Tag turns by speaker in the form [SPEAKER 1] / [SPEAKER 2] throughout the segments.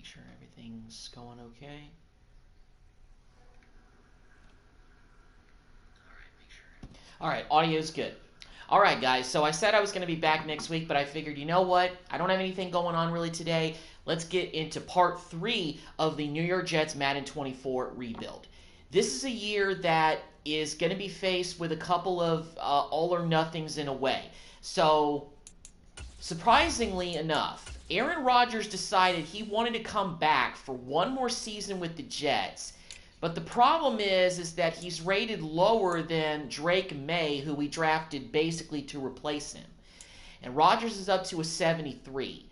[SPEAKER 1] sure everything's going okay. All right, audio's good. All right, guys, so I said I was going to be back next week, but I figured, you know what? I don't have anything going on really today. Let's get into part 3 of the New York Jets Madden 24 rebuild. This is a year that is going to be faced with a couple of all or nothings in a way. So, surprisingly enough, Aaron Rodgers decided he wanted to come back for one more season with the Jets. But the problem is that he's rated lower than Drake May, who we drafted basically to replace him. And Rodgers is up to a 73,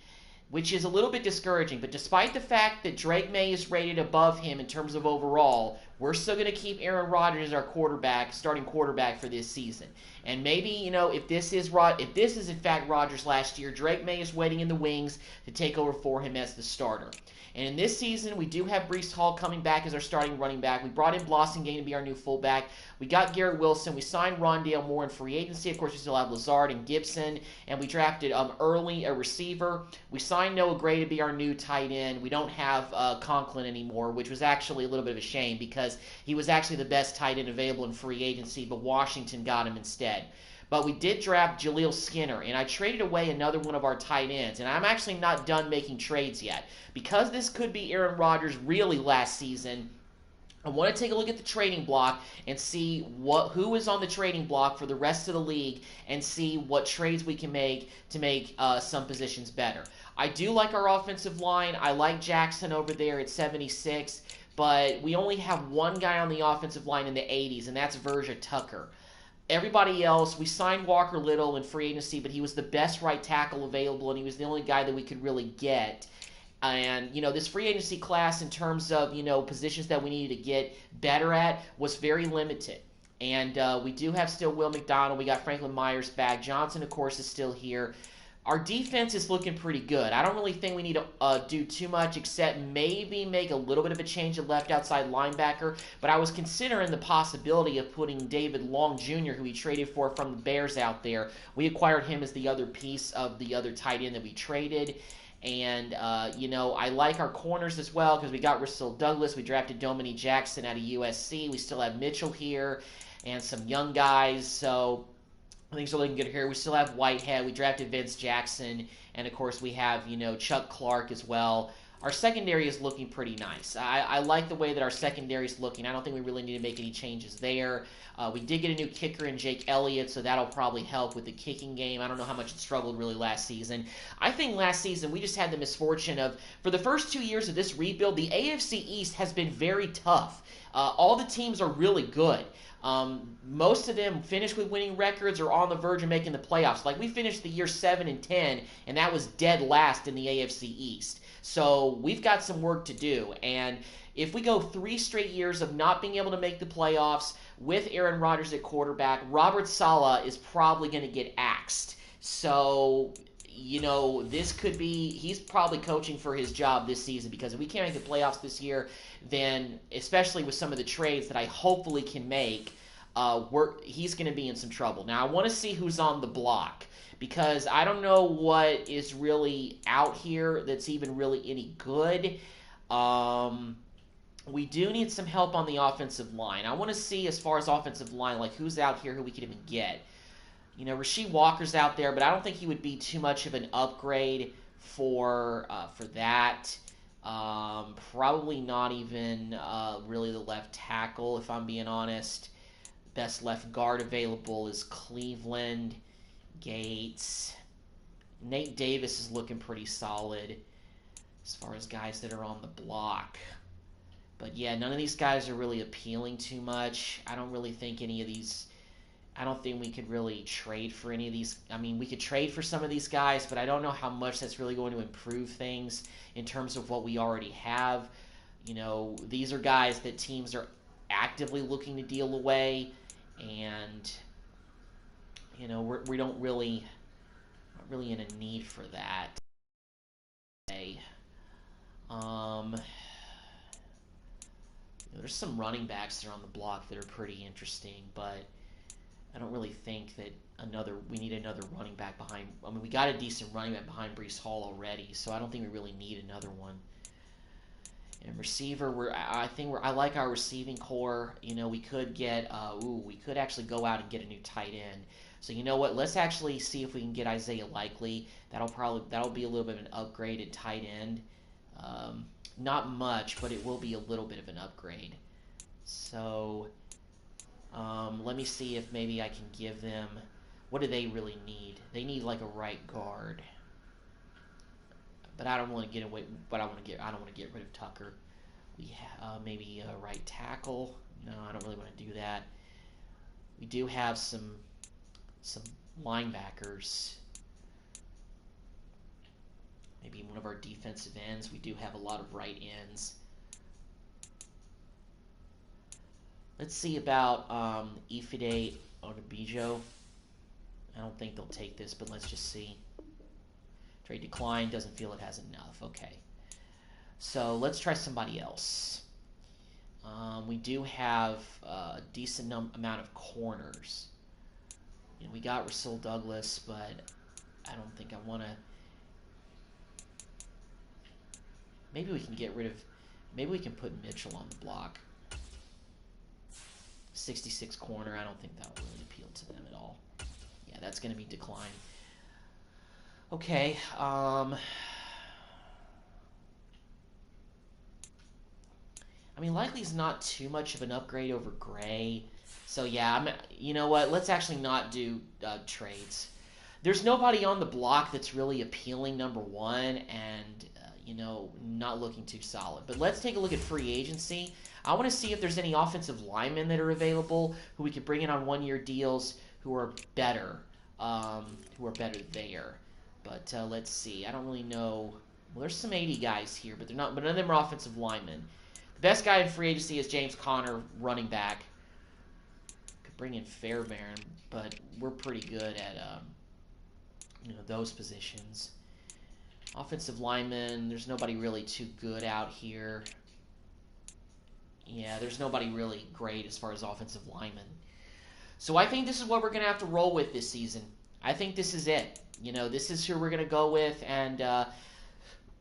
[SPEAKER 1] which is a little bit discouraging. But despite the fact that Drake May is rated above him in terms of overall, we're still going to keep Aaron Rodgers as our quarterback, starting quarterback for this season. And maybe, if this is in fact Rodgers last year, Drake May is waiting in the wings to take over for him as the starter. And in this season, we do have Breece Hall coming back as our starting running back. We brought in Blossingame to be our new fullback. We got Garrett Wilson. We signed Rondale Moore in free agency. Of course, we still have Lazard and Gibson. And we drafted early a receiver. We signed Noah Gray to be our new tight end. We don't have Conklin anymore, which was actually a little bit of a shame because he was actually the best tight end available in free agency, but Washington got him instead. But we did draft Jaleel Skinner, and I traded away another one of our tight ends. And I'm actually not done making trades yet. Because this could be Aaron Rodgers' really last season, I want to take a look at the trading block and see who is on the trading block for the rest of the league and see what trades we can make to make some positions better. I do like our offensive line. I like Jackson over there at 76, but we only have one guy on the offensive line in the 80s, and that's Verja Tucker. Everybody else, we signed Walker Little in free agency, but he was the best right tackle available, and he was the only guy that we could really get. And, this free agency class in terms of, positions that we needed to get better at was very limited. And we do have still Will McDonald. We got Franklin Myers back. Johnson, of course, is still here. Our defense is looking pretty good. I don't really think we need to do too much except maybe make a little bit of a change at left outside linebacker. But I was considering the possibility of putting David Long Jr., who we traded for from the Bears, out there. We acquired him as the other piece of the other tight end that we traded. And, I like our corners as well because we got Russell Douglas. We drafted Dominique Jackson out of USC. We still have Mitchell here and some young guys. So things are looking good here. We still have Whitehead. We drafted Vince Jackson. And, of course, we have, Chuck Clark as well. Our secondary is looking pretty nice. I like the way that our secondary is looking. I don't think we really need to make any changes there. We did get a new kicker in Jake Elliott, so that'll probably help with the kicking game. I don't know how much it struggled really last season. I think last season we just had the misfortune of, for the first 2 years of this rebuild, the AFC East has been very tough. All the teams are really good. Most of them finished with winning records or on the verge of making the playoffs. Like, we finished the year 7-10, and that was dead last in the AFC East. So we've got some work to do. And if we go 3 straight years of not being able to make the playoffs with Aaron Rodgers at quarterback, Robert Saleh is probably going to get axed. So, this could be, he's probably coaching for his job this season, because if we can't make the playoffs this year, then, especially with some of the trades that I hopefully can make, he's going to be in some trouble. Now, I want to see who's on the block, because I don't know what is really out here that's even really any good. We do need some help on the offensive line. I want to see, as far as offensive line, like who's out here who we could even get. Rasheed Walker's out there, but I don't think he would be too much of an upgrade for that. Probably not even really the left tackle, if I'm being honest. Best left guard available is Cleveland. Gates. Nate Davis is looking pretty solid as far as guys that are on the block. But yeah, none of these guys are really appealing too much. I don't really think any of these... I don't think we could really trade for any of these. I mean, we could trade for some of these guys, but I don't know how much that's really going to improve things in terms of what we already have. These are guys that teams are actively looking to deal away, and we don't really, not really in a need for that. There's some running backs that are on the block that are pretty interesting, but I don't really think that we need another running back behind. I mean, we got a decent running back behind Breece Hall already, so I don't think we really need another one. And receiver, I like our receiving core. You know, we could get, we could actually go out and get a new tight end. So you know what? Let's actually see if we can get Isaiah Likely. That'll be a little bit of an upgraded tight end. Not much, but it will be a little bit of an upgrade. So let me see if maybe I can give them. What do they really need? They need like a right guard. But I don't want to get away. But I don't want to get rid of Tucker. We maybe a right tackle. No, I don't really want to do that. We do have some linebackers. Maybe one of our defensive ends. We do have a lot of right ends. Let's see about Ifede Onabijo. I don't think they'll take this, but let's just see. Trade decline, doesn't feel it has enough. Okay. So let's try somebody else. We do have a decent amount of corners. You know, we got Rasul Douglas, but I don't think I want to. Maybe we can get rid of. Maybe we can put Mitchell on the block. 66 corner. I don't think that will really appeal to them at all. Yeah, that's going to be decline. Okay. I mean, Likely's not too much of an upgrade over Gray. So, yeah, you know what? Let's actually not do trades. There's nobody on the block that's really appealing, number one, and, you know, not looking too solid. But let's take a look at free agency. I want to see if there's any offensive linemen that are available who we could bring in on one-year deals who are better there. But let's see. I don't really know. Well, there's some 80 guys here, but they're not. But none of them are offensive linemen. The best guy in free agency is James Conner, running back. Could bring in Fairbairn, but we're pretty good at those positions. Offensive linemen. There's nobody really too good out here. Yeah, there's nobody really great as far as offensive linemen. So I think this is what we're going to have to roll with this season. I think this is it. You know, this is who we're going to go with, and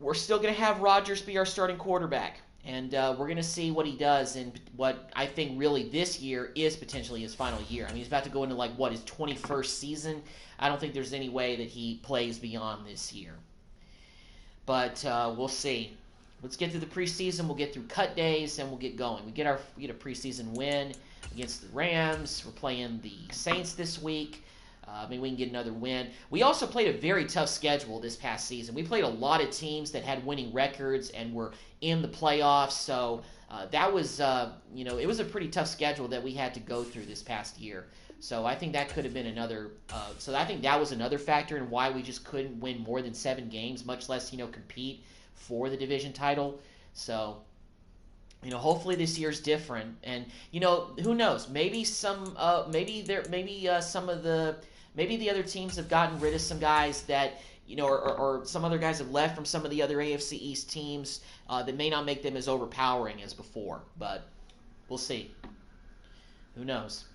[SPEAKER 1] we're still going to have Rodgers be our starting quarterback. And we're going to see what he does in what I think really this year is potentially his final year. I mean, he's about to go into, his 21st season. I don't think there's any way that he plays beyond this year. But we'll see. Let's get through the preseason. We'll get through cut days, and we'll get going. We get a preseason win against the Rams. We're playing the Saints this week. Maybe we can get another win. We also played a very tough schedule this past season. We played a lot of teams that had winning records and were in the playoffs. So that was, it was a pretty tough schedule that we had to go through this past year. So I think that could have been another. So I think that was another factor in why we just couldn't win more than 7 games, much less some for the division title. So. Hopefully this year's different, and who knows? Maybe maybe the other teams have gotten rid of some guys that or some other guys have left from some of the other AFC East teams that may not make them as overpowering as before. But we'll see. Who knows?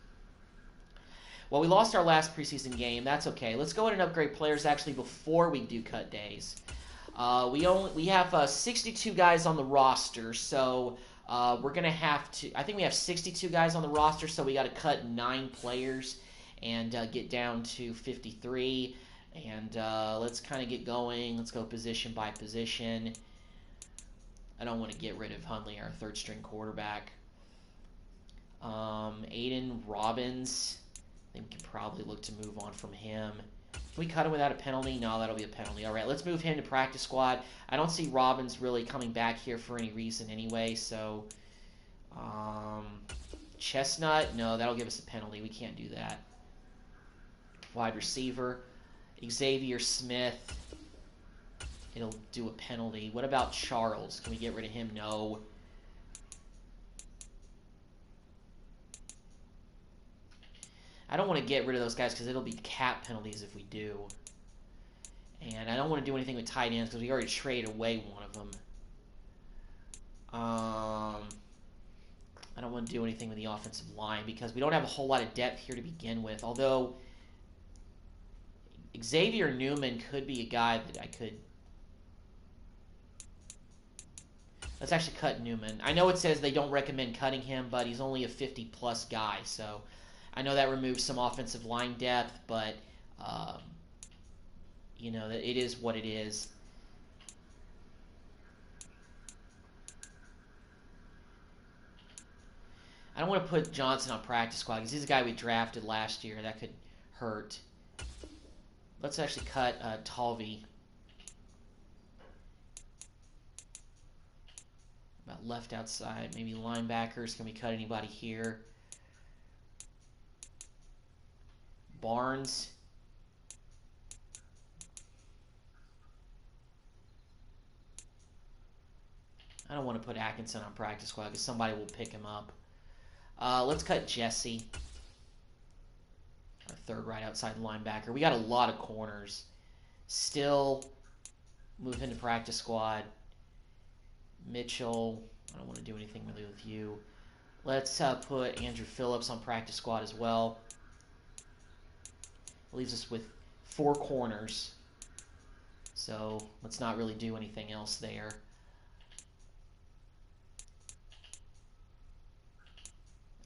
[SPEAKER 1] Well, we lost our last preseason game. That's okay. Let's go ahead and upgrade players actually before we do cut days. We have 62 guys on the roster, so. We're going to have to. I think we have 62 guys on the roster, so we got to cut 9 players and get down to 53. And let's kind of get going. Let's go position by position. I don't want to get rid of Hundley, our third-string quarterback. Aiden Robbins. I think we can probably look to move on from him. Can we cut him without a penalty? No, that'll be a penalty. All right, let's move him to practice squad. I don't see Robbins really coming back here for any reason anyway, so... Chestnut? No, that'll give us a penalty. We can't do that. Wide receiver. Xavier Smith. It'll do a penalty. What about Charles? Can we get rid of him? No. I don't want to get rid of those guys because it'll be cap penalties if we do. And I don't want to do anything with tight ends because we already traded away one of them. I don't want to do anything with the offensive line because we don't have a whole lot of depth here to begin with. Although Xavier Newman could be a guy that I could Let's actually cut Newman. I know it says they don't recommend cutting him, but he's only a 50-plus guy, so I know that removes some offensive line depth, but, you know, it is what it is. I don't want to put Johnson on practice squad because he's a guy we drafted last year. That could hurt. Let's actually cut Talvey. About left outside. Maybe linebackers. Can we cut anybody here? Barnes. I don't want to put Atkinson on practice squad because somebody will pick him up. Let's cut Jesse. Our third right outside linebacker. We got a lot of corners. Still move into practice squad. Mitchell. I don't want to do anything really with you. Let's put Andrew Phillips on practice squad as well. Leaves us with 4 corners. So let's not really do anything else there.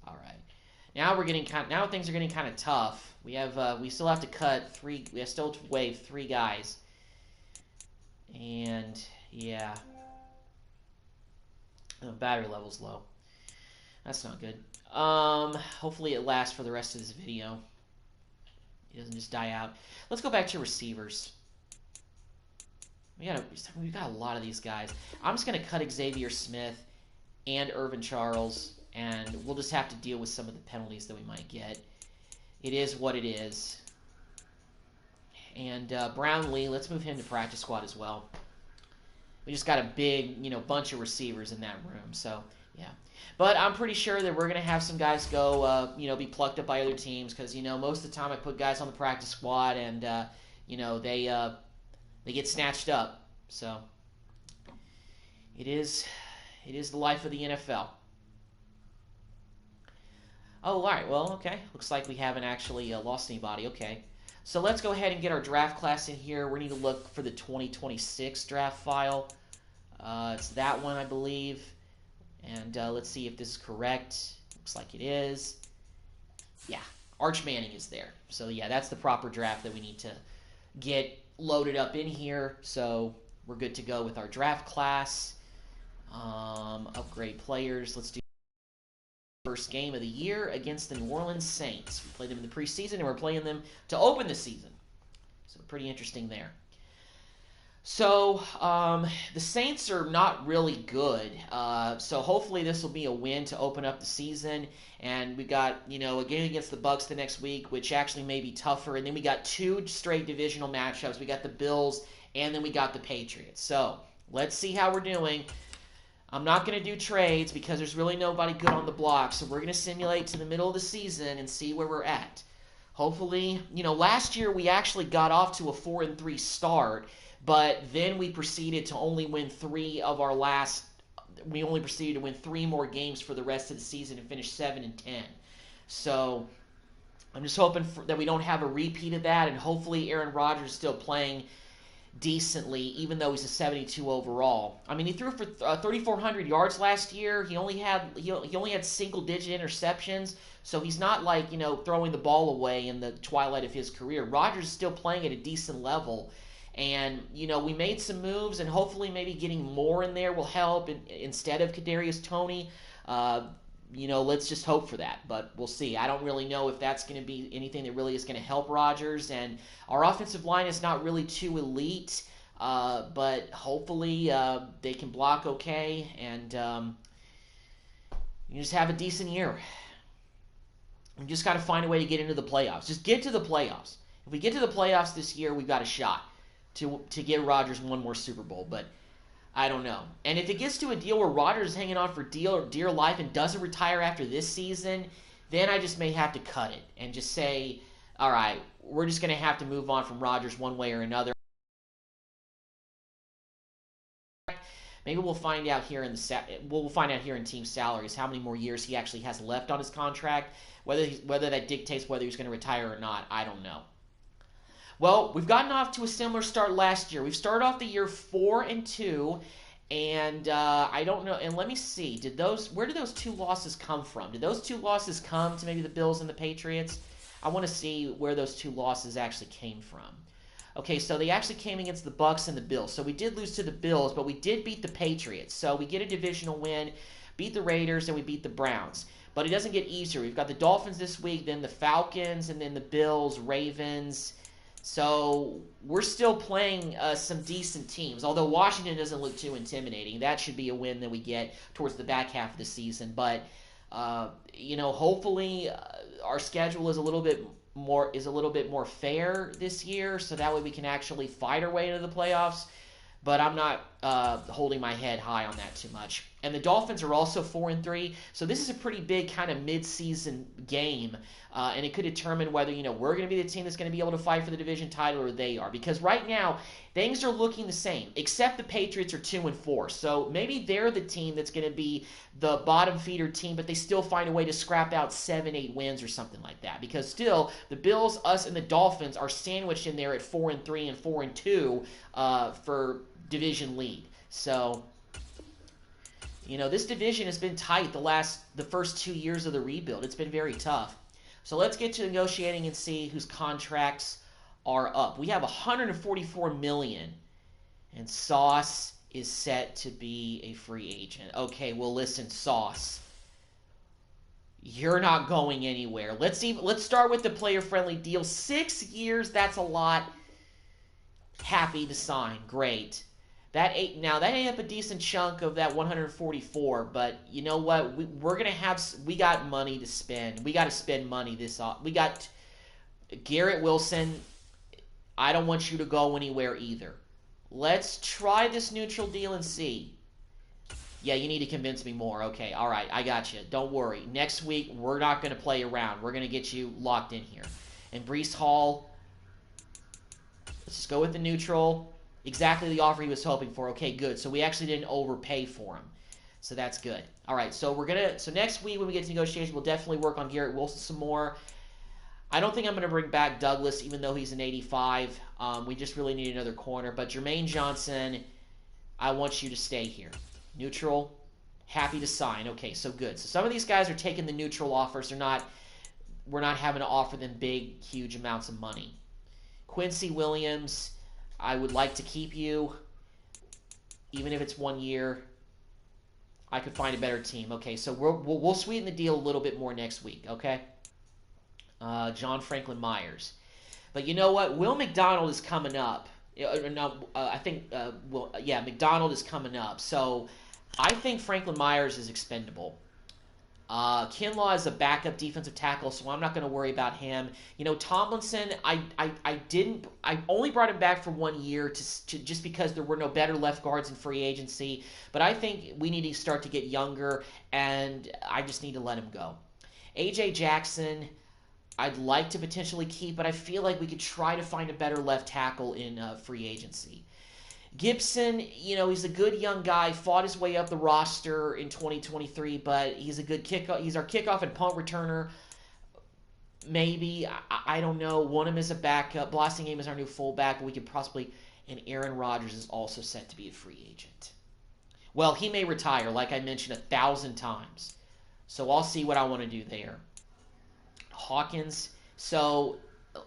[SPEAKER 1] All right. Now now things are getting kind of tough. We still have to cut 3. We have still to waive 3 guys. And yeah. Battery level's low. That's not good. Hopefully it lasts for the rest of this video. It doesn't just die out. Let's go back to receivers. We got a lot of these guys. I'm just gonna cut Xavier Smith and Irvin Charles, and we'll just have to deal with some of the penalties that we might get. It is what it is. And Brownlee, let's move him to practice squad as well. We just got a big, bunch of receivers in that room. So, yeah. But I'm pretty sure that we're going to have some guys go, be plucked up by other teams because, most of the time I put guys on the practice squad and, they get snatched up. So, it is the life of the NFL. Oh, all right. Well, okay. Looks like we haven't actually lost anybody. Okay. So let's go ahead and get our draft class in here. We need to look for the 2026 draft file. It's that one, I believe. And let's see if this is correct. Looks like it is. Yeah, Arch Manning is there. So yeah, that's the proper draft that we need to get loaded up in here. So we're good to go with our draft class. Upgrade players. Let's do first game of the year against the New Orleans Saints. We played them in the preseason, and we're playing them to open the season. So pretty interesting there. So the Saints are not really good. So hopefully this will be a win to open up the season. And we got, a game against the Bucs the next week, which actually may be tougher. And then we got 2 straight divisional matchups. We got the Bills, and then we got the Patriots. So let's see how we're doing. I'm not going to do trades because there's really nobody good on the block. So we're going to simulate to the middle of the season and see where we're at. Hopefully, last year we actually got off to a 4-3 start, but then we proceeded to only win 3 of our last. We only proceeded to win 3 more games for the rest of the season and finish 7-10. So I'm just hoping that we don't have a repeat of that, and hopefully Aaron Rodgers is still playing decently, even though he's a 72 overall. I mean, he threw for 3,400 yards last year. He only had single-digit interceptions, so he's not like throwing the ball away in the twilight of his career. Rodgers is still playing at a decent level, and we made some moves, and hopefully maybe getting more in there will help instead of Kadarius Toney. Let's just hope for that, but we'll see. I don't really know if that's going to be anything that really is going to help Rodgers, and our offensive line is not really too elite, but hopefully they can block okay, and you just have a decent year. We just got to find a way to get into the playoffs. Just get to the playoffs. If we get to the playoffs this year, we've got a shot to get Rodgers one more Super Bowl, but I don't know. And if it gets to a deal where Rodgers is hanging on for dear life and doesn't retire after this season, then I just may have to cut it and just say, all right, we're just going to have to move on from Rodgers one way or another. Maybe we'll find out here in team salaries how many more years he actually has left on his contract. Whether that dictates whether he's going to retire or not, I don't know. Well, we've gotten off to a similar start last year. We've started off the year 4-2, And I don't know. And let me see. Where did those 2 losses come from? Did those 2 losses come to maybe the Bills and the Patriots? I want to see where those 2 losses actually came from. Okay, so they actually came against the Bucs and the Bills. So we did lose to the Bills, but we did beat the Patriots. So we get a divisional win, beat the Raiders, and we beat the Browns. But it doesn't get easier. We've got the Dolphins this week, then the Falcons, and then the Bills, Ravens. So we're still playing some decent teams, although Washington doesn't look too intimidating. That should be a win that we get towards the back half of the season. But hopefully our schedule is a little bit more fair this year, so that way we can actually fight our way into the playoffs. But I'm not holding my head high on that too much. And the Dolphins are also 4-3, so this is a pretty big kind of mid-season game, and it could determine whether we're going to be the team that's going to be able to fight for the division title or they are. Because right now things are looking the same, except the Patriots are 2-4, so maybe they're the team that's going to be the bottom feeder team, but they still find a way to scrap out 7-8 wins or something like that. Because still the Bills, us, and the Dolphins are sandwiched in there at 4-3 and 4-2 for division lead. So this division has been tight the first 2 years of the rebuild. It's been very tough. So let's get to negotiating and see whose contracts are up. We have $144 million, and Sauce is set to be a free agent. Okay, well listen, Sauce, you're not going anywhere. Let's start with the player-friendly deal. 6 years, that's a lot. Happy to sign. Great. That ate up a decent chunk of that 144, but you know what? We got money to spend. We got to spend money this off. We got Garrett Wilson. I don't want you to go anywhere either. Let's try this neutral deal and see. Yeah, you need to convince me more. Okay, all right, I got you. Don't worry. Next week, we're not going to play around. We're going to get you locked in here. And Breece Hall, let's just go with the neutral. Exactly the offer he was hoping for. Okay, good. So we actually didn't overpay for him. So that's good. All right, so next week when we get to negotiations, we'll definitely work on Garrett Wilson some more. I don't think I'm going to bring back Douglas, even though he's an 85. We just really need another corner. But Jermaine Johnson, I want you to stay here. Neutral, happy to sign. Okay, so good. So some of these guys are taking the neutral offers. We're not having to offer them big, huge amounts of money. Quincy Williams, I would like to keep you, even if it's 1 year. I could find a better team. Okay, so we'll sweeten the deal a little bit more next week, okay? John Franklin Myers. But you know what? Will McDonald is coming up. McDonald is coming up. So I think Franklin Myers is expendable. Kinlaw is a backup defensive tackle, so I'm not going to worry about him. Tomlinson, I only brought him back for 1 year just because there were no better left guards in free agency. But I think we need to start to get younger, and I just need to let him go. A.J. Jackson, I'd like to potentially keep, but I feel like we could try to find a better left tackle in free agency. Gibson, he's a good young guy, fought his way up the roster in 2023, but he's a good kickoff. He's our kickoff and punt returner. Maybe, I don't know. Want him as a backup. Blossingame is our new fullback, but we could possibly. And Aaron Rodgers is also set to be a free agent. Well, he may retire, like I mentioned 1,000 times. So I'll see what I want to do there. Hawkins. So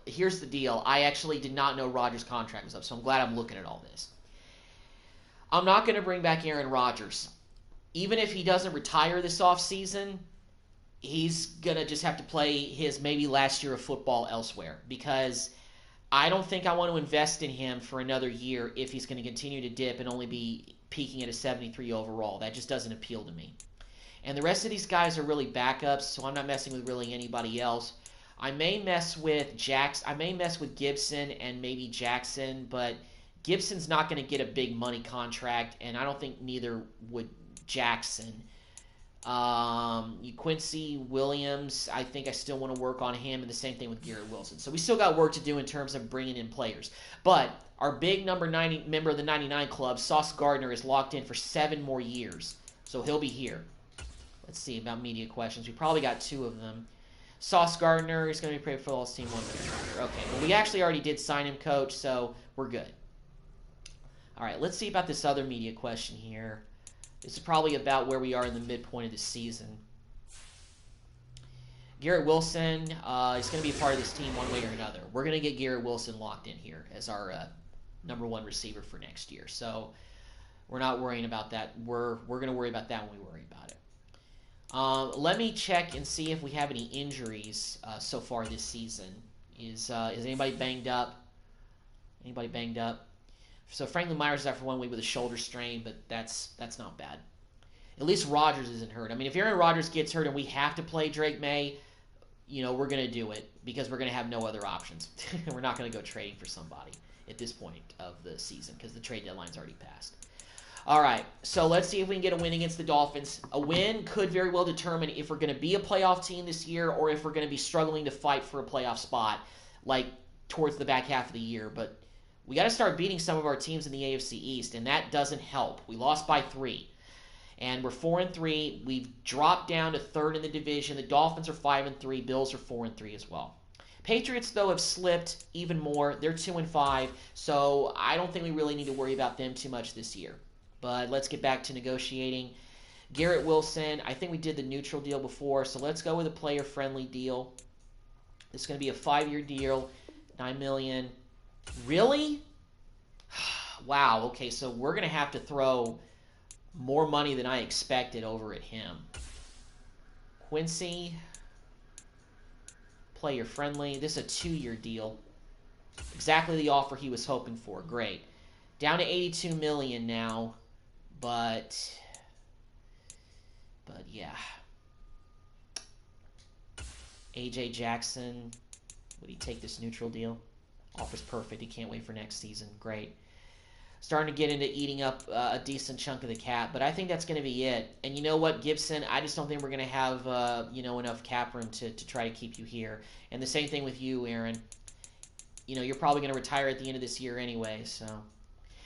[SPEAKER 1] here's the deal. I actually did not know Rodgers' contract was up, so I'm glad I'm looking at all this. I'm not going to bring back Aaron Rodgers. Even if he doesn't retire this offseason, he's going to just have to play his maybe last year of football elsewhere, because I don't think I want to invest in him for another year if he's going to continue to dip and only be peaking at a 73 overall. That just doesn't appeal to me. And the rest of these guys are really backups, so I'm not messing with really anybody else. I may mess with Gibson and maybe Jackson, but Gibson's not going to get a big money contract, and I don't think neither would Jackson. Quincy Williams, I think I still want to work on him, and the same thing with Garrett Wilson. So we still got work to do in terms of bringing in players. But our big number 90 member of the 99 Club, Sauce Gardner, is locked in for 7 more years, so he'll be here. Let's see about media questions. We probably got 2 of them. Sauce Gardner is going to be paid for all team 1 year. Okay, well, we actually already did sign him, coach, so we're good. All right, let's see about this other media question here. This is probably about where we are in the midpoint of the season. Garrett Wilson is going to be a part of this team one way or another. We're going to get Garrett Wilson locked in here as our #1 receiver for next year. So we're not worrying about that. We're going to worry about that when we worry about it. Let me check and see if we have any injuries so far this season. Is anybody banged up? Anybody banged up? So Franklin Myers is out for 1 week with a shoulder strain, but that's not bad. At least Rodgers isn't hurt. I mean, if Aaron Rodgers gets hurt and we have to play Drake May, we're going to do it because we're going to have no other options. We're not going to go trading for somebody at this point of the season because the trade deadline's already passed. All right, so let's see if we can get a win against the Dolphins. A win could very well determine if we're going to be a playoff team this year or if we're going to be struggling to fight for a playoff spot, like towards the back half of the year. But we got to start beating some of our teams in the AFC East, and that doesn't help. We lost by 3. And we're 4-3. We've dropped down to 3rd in the division. The Dolphins are 5-3. Bills are 4-3 as well. Patriots, though, have slipped even more. They're 2-5. So I don't think we really need to worry about them too much this year. But let's get back to negotiating. Garrett Wilson, I think we did the neutral deal before. So let's go with a player-friendly deal. It's going to be a 5-year deal, $9 million. Really? Wow. Okay, so we're going to have to throw more money than I expected over at him. Quincy, player friendly. This is a 2-year deal. Exactly the offer he was hoping for. Great. Down to $82 million now, but yeah. AJ Jackson, would he take this neutral deal? Offer's perfect. He can't wait for next season. Great. Starting to get into eating up a decent chunk of the cap, but I think that's going to be it. And you know what, Gibson, I just don't think we're going to have enough cap room to try to keep you here. And the same thing with you, Aaron. You're probably going to retire at the end of this year anyway. So,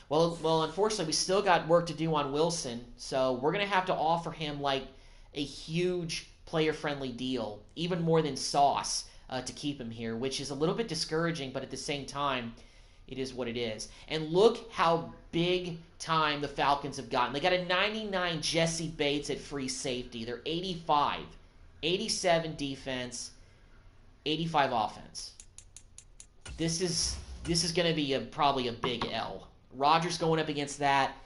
[SPEAKER 1] well, unfortunately, we still got work to do on Wilson. So we're going to have to offer him like a huge player-friendly deal, even more than Sauce, to keep him here, which is a little bit discouraging, but at the same time, it is what it is. And look how big time the Falcons have gotten. They got a 99 Jesse Bates at free safety. They're 85. 87 defense, 85 offense. This is going to be probably a big L. Rodgers going up against that's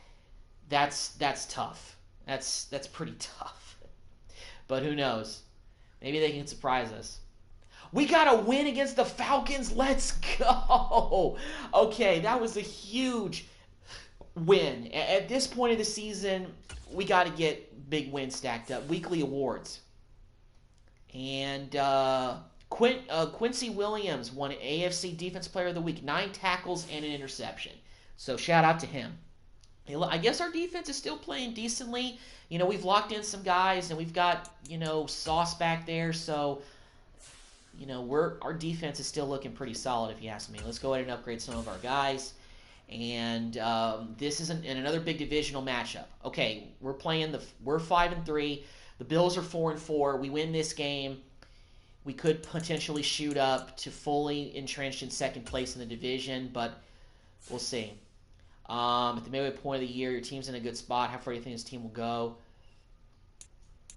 [SPEAKER 1] tough. That's pretty tough. But who knows? Maybe they can surprise us. We got a win against the Falcons. Let's go. Okay, that was a huge win. At this point of the season, we got to get big wins stacked up. Weekly awards. And Quincy Williams won AFC Defense Player of the Week. 9 tackles and an interception. So shout out to him. I guess our defense is still playing decently. We've locked in some guys, and we've got, Sauce back there. So our defense is still looking pretty solid, if you ask me. Let's go ahead and upgrade some of our guys. And this is another big divisional matchup. Okay, we're 5-3. The Bills are 4-4. We win this game. We could potentially shoot up to fully entrenched in second place in the division, but we'll see. At the midway point of the year, your team's in a good spot. How far do you think this team will go?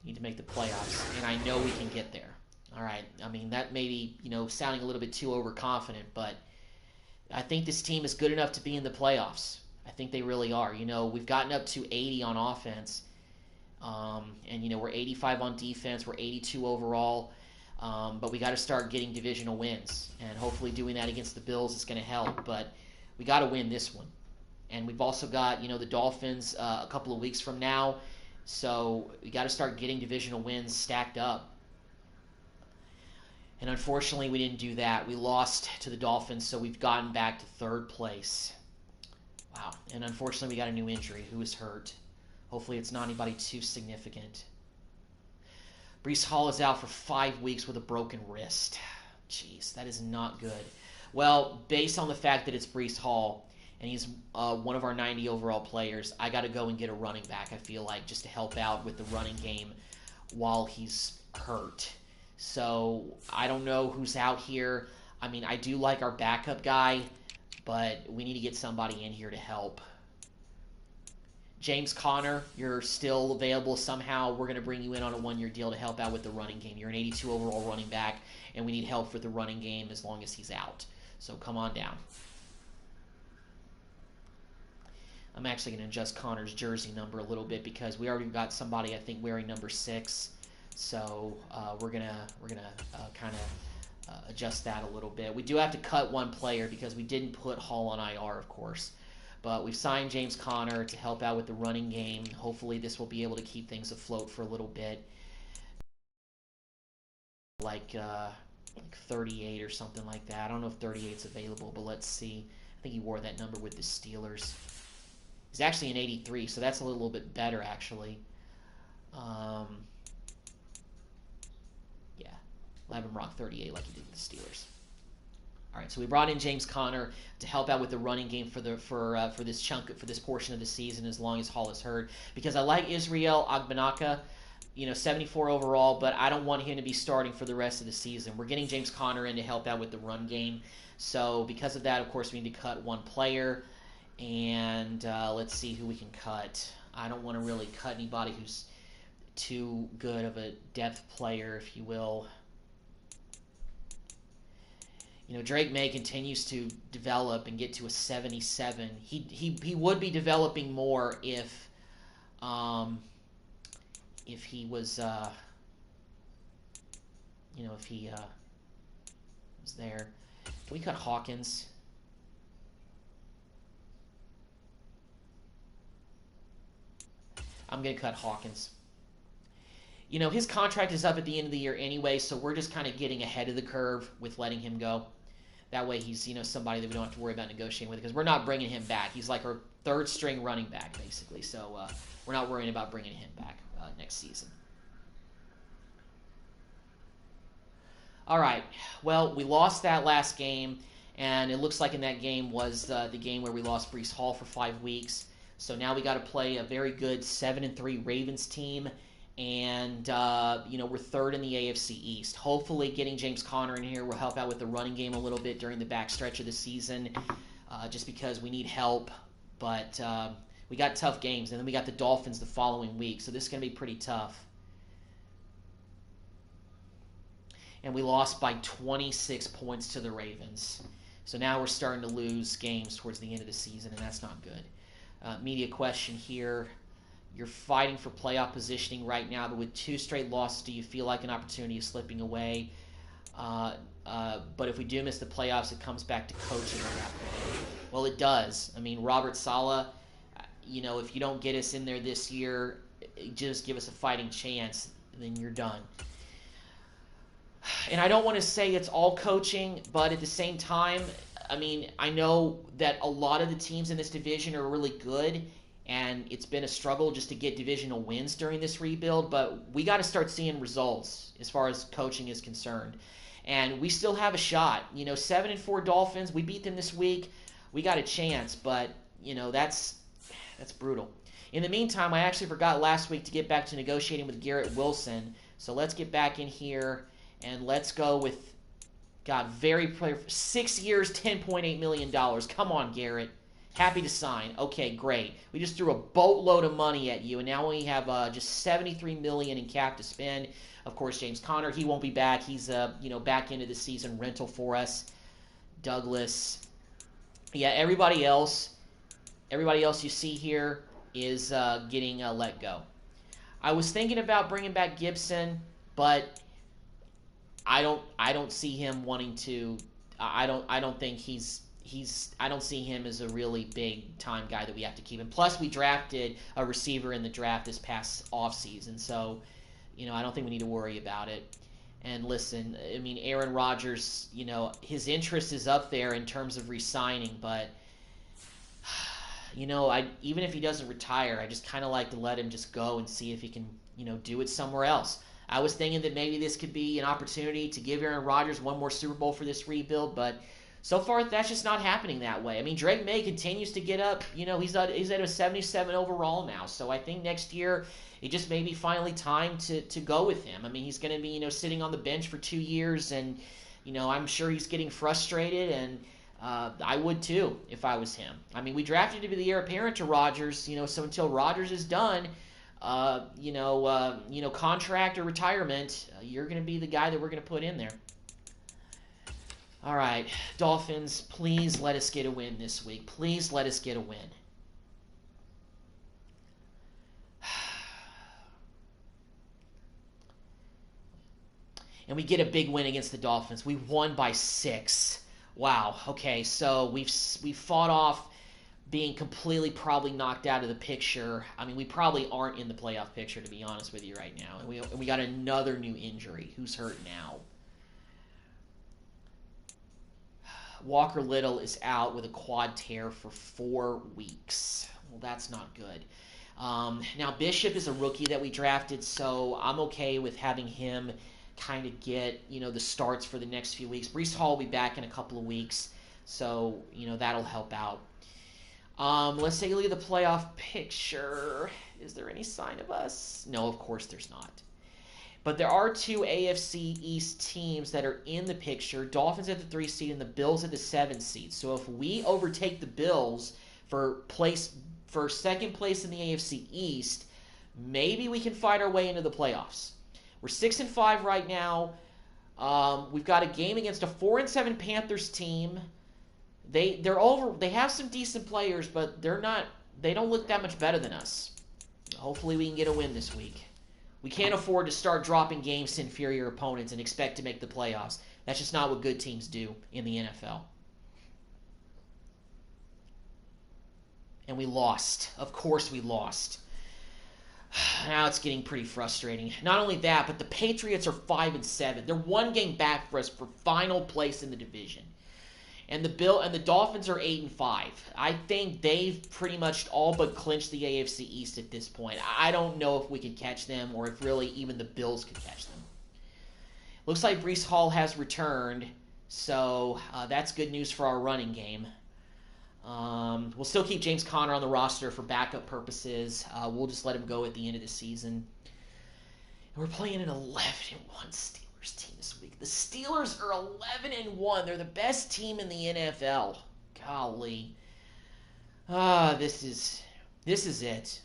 [SPEAKER 1] You need to make the playoffs, and I know we can get there. All right, I mean, that may be, sounding a little bit too overconfident, but I think this team is good enough to be in the playoffs. I think they really are. We've gotten up to 80 on offense, and, we're 85 on defense. We're 82 overall, but we got to start getting divisional wins, and hopefully doing that against the Bills is going to help, but we got to win this one. And we've also got, the Dolphins a couple of weeks from now, so we got to start getting divisional wins stacked up. And unfortunately, we didn't do that. We lost to the Dolphins, so we've gotten back to 3rd place. Wow. And unfortunately, we got a new injury. Who is hurt? Hopefully, it's not anybody too significant. Breece Hall is out for 5 weeks with a broken wrist. Jeez, that is not good. Well, based on the fact that it's Breece Hall, and he's one of our 90 overall players, I got to go and get a running back, I feel like, just to help out with the running game while he's hurt. So I don't know who's out here. I mean, I do like our backup guy, but we need to get somebody in here to help. James Conner, you're still available somehow. We're going to bring you in on a one-year deal to help out with the running game. You're an 82 overall running back, and we need help with the running game as long as he's out. So come on down. I'm actually going to adjust Connor's jersey number a little bit because we already got somebody, I think, wearing number 6. So we're gonna kind of adjust that a little bit. We do have to cut one player because we didn't put Hall on IR, of course. But we've signed James Conner to help out with the running game. Hopefully this will be able to keep things afloat for a little bit. Like 38 or something like that. I don't know if 38 is available, but let's see. I think he wore that number with the Steelers. He's actually an 83, so that's a little bit better, actually. Yeah, we'll have him rock 38 like he did with the Steelers. All right, so we brought in James Conner to help out with the running game for this portion of the season, as long as Hall is hurt. Because I like Israel Agbanaka, 74 overall, but I don't want him to be starting for the rest of the season. We're getting James Conner in to help out with the run game. So because of that, of course, we need to cut one player. And let's see who we can cut. I don't want to really cut anybody who's too good of a depth player, if you will. Drake May continues to develop and get to a 77. He would be developing more if he was if he was there. Can we cut Hawkins? I'm going to cut Hawkins. His contract is up at the end of the year anyway, so we're just kind of getting ahead of the curve with letting him go. That way he's, somebody that we don't have to worry about negotiating with, because we're not bringing him back. He's like our third-string running back, basically. So we're not worrying about bringing him back next season. All right. Well, we lost that last game, and it looks like in that game was the game where we lost Breece Hall for 5 weeks. So now we got to play a very good 7-3 Ravens team. And, we're third in the AFC East. Hopefully getting James Conner in here will help out with the running game a little bit during the back stretch of the season, just because we need help. But we got tough games. And then we got the Dolphins the following week. So this is going to be pretty tough. And we lost by 26 points to the Ravens. So now we're starting to lose games towards the end of the season, and that's not good. Media question here. You're fighting for playoff positioning right now, but with 2 straight losses, do you feel like an opportunity is slipping away? But if we do miss the playoffs, it comes back to coaching at that point. Well, it does. I mean, Robert Saleh, if you don't get us in there this year, just give us a fighting chance, then you're done. And I don't want to say it's all coaching, but at the same time, I mean, I know that a lot of the teams in this division are really good, and it's been a struggle just to get divisional wins during this rebuild, but we got to start seeing results as far as coaching is concerned. And we still have a shot. 7-4 Dolphins, we beat them this week. We got a chance, but, that's brutal. In the meantime, I actually forgot last week to get back to negotiating with Garrett Wilson, so let's get back in here, and let's go with, very player, 6 years, $10.8 million. Come on, Garrett. Happy to sign. Okay, great. We just threw a boatload of money at you, and now we have just $73 million in cap to spend. Of course, James Conner, he won't be back. He's back into the season rental for us. Douglas, yeah. Everybody else you see here is getting let go. I was thinking about bringing back Gibson, but I don't see him wanting to. I don't think I don't see him as a really big time guy that we have to keep. And plus, we drafted a receiver in the draft this past offseason, so I don't think we need to worry about it. And listen, I mean, Aaron Rodgers, his interest is up there in terms of re-signing, but even if he doesn't retire, I just kind of like to let him just go and see if he can do it somewhere else. I was thinking that maybe this could be an opportunity to give Aaron Rodgers one more Super Bowl for this rebuild, but so far that's just not happening that way. I mean, Drake May continues to get up. He's at a 77 overall now, so I think next year it just may be finally time to go with him. I mean, he's going to be sitting on the bench for 2 years, and I'm sure he's getting frustrated, and I would too if I was him. I mean, we drafted to be the heir apparent to Rodgers, so until Rodgers is done, contract or retirement, you're going to be the guy that we're going to put in there. All right, Dolphins, please let us get a win this week. Please let us get a win. And we get a big win against the Dolphins. We won by 6. Wow. Okay, so we've fought off being completely probably knocked out of the picture. I mean, we probably aren't in the playoff picture, to be honest with you right now. And we got another new injury. Who's hurt now? Walker Little is out with a quad tear for 4 weeks. Well, that's not good. Now, Bishop is a rookie that we drafted, so I'm okay with having him kind of get, the starts for the next few weeks. Breece Hall will be back in a couple of weeks, so, that'll help out. Let's take a look at the playoff picture. Is there any sign of us? No, of course there's not. But there are 2 AFC East teams that are in the picture. Dolphins at the 3 seed and the Bills at the 7 seed. So if we overtake the Bills for second place in the AFC East, maybe we can fight our way into the playoffs. We're 6-5 right now. We've got a game against a 4-7 Panthers team. They have some decent players, but they don't look that much better than us. Hopefully we can get a win this week. We can't afford to start dropping games to inferior opponents and expect to make the playoffs. That's just not what good teams do in the NFL. And we lost. Of course we lost. Now it's getting pretty frustrating. Not only that, but the Patriots are 5-7. They're 1 game back for us for final place in the division. And the Dolphins are 8-5. I think they've pretty much all but clinched the AFC East at this point. I don't know if we can catch them or if really even the Bills could catch them. Looks like Breece Hall has returned, so that's good news for our running game. We'll still keep James Conner on the roster for backup purposes. We'll just let him go at the end of the season. And we're playing an 11-1 Steelers team this week. The Steelers are 11-1. They're the best team in the NFL. Golly. This is it.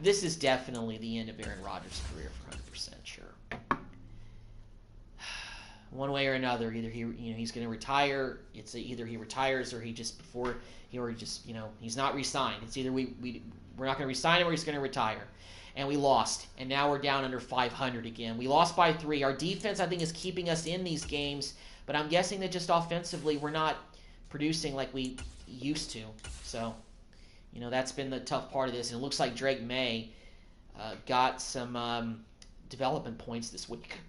[SPEAKER 1] This is definitely the end of Aaron Rodgers' career for 100% sure. One way or another, either he's going to retire. It's either he retires or he's not re-signed. It's either we're not going to re-sign him or he's going to retire. And we lost, and now we're down under 500 again. We lost by 3. Our defense, I think, is keeping us in these games, but I'm guessing that just offensively we're not producing like we used to. So, that's been the tough part of this. And it looks like Drake May got some development points this week.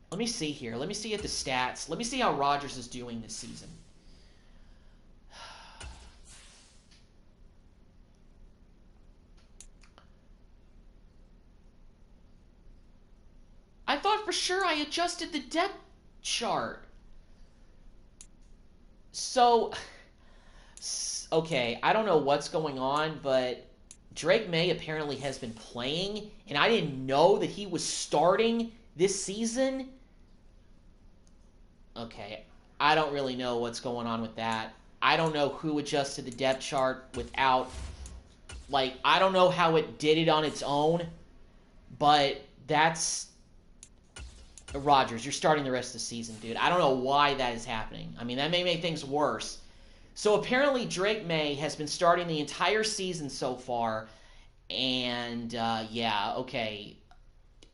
[SPEAKER 1] Let me see here. Let me see at the stats. Let me see how Rodgers is doing this season. I thought for sure I adjusted the depth chart. So, okay, I don't know what's going on, but Drake May apparently has been playing, and I didn't know that he was starting this season. Okay, I don't really know what's going on with that. I don't know who adjusted the depth chart without, I don't know how it did it on its own, but that's Rodgers. You're starting the rest of the season, dude. I don't know why that is happening. I mean, that may make things worse. So apparently Drake May has been starting the entire season so far, and yeah, okay.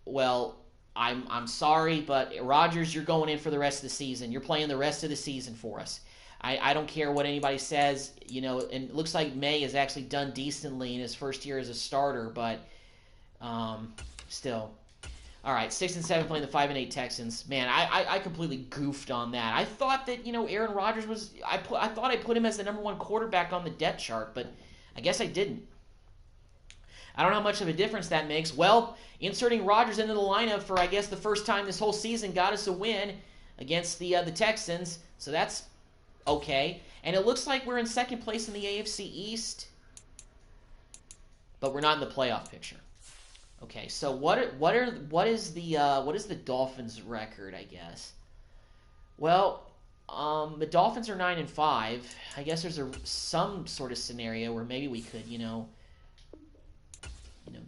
[SPEAKER 1] Well, I'm sorry, but Rodgers, you're going in for the rest of the season. You're playing the rest of the season for us. I don't care what anybody says, and it looks like May has actually done decently in his first year as a starter, but still. All right, 6-7 playing the 5-8 Texans. Man, I completely goofed on that. I thought that Aaron Rodgers was. I thought I put him as the number 1 quarterback on the depth chart, but I guess I didn't. I don't know how much of a difference that makes. Well, inserting Rodgers into the lineup for I guess the first time this whole season got us a win against the Texans, so that's okay. And it looks like we're in second place in the AFC East, but we're not in the playoff picture. Okay, so what is the Dolphins' record? I guess. Well, The Dolphins are 9-5. I guess there's some sort of scenario where maybe we could,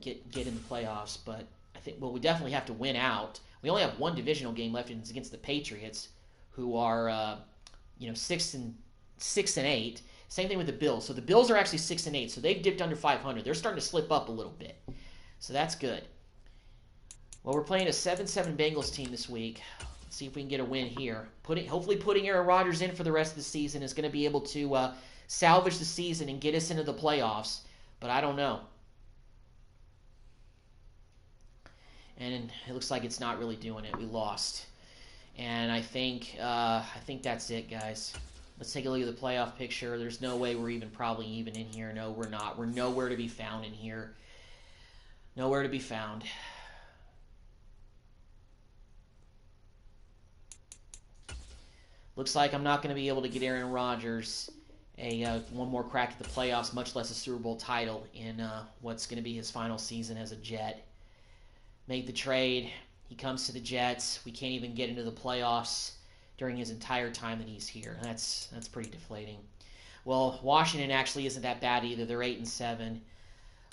[SPEAKER 1] get in the playoffs. But I think, well, we definitely have to win out. We only have one divisional game left, and it's against the Patriots, who are, 6-8. Same thing with the Bills. So the Bills are actually 6-8. So they've dipped under 500. They're starting to slip up a little bit. So that's good. Well, we're playing a 7-7 Bengals team this week. Let's see if we can get a win here. Hopefully putting Aaron Rodgers in for the rest of the season is going to be able to salvage the season and get us into the playoffs. But I don't know. And it looks like it's not really doing it. We lost. And I think that's it, guys. Let's take a look at the playoff picture. There's no way we're probably even in here. No, we're not. We're nowhere to be found in here. Nowhere to be found. Looks like I'm not going to be able to get Aaron Rodgers one more crack at the playoffs, much less a Super Bowl title in what's going to be his final season as a Jet. Made the trade. He comes to the Jets. We can't even get into the playoffs during his entire time that he's here. That's pretty deflating. Well, Washington actually isn't that bad either. They're 8-7.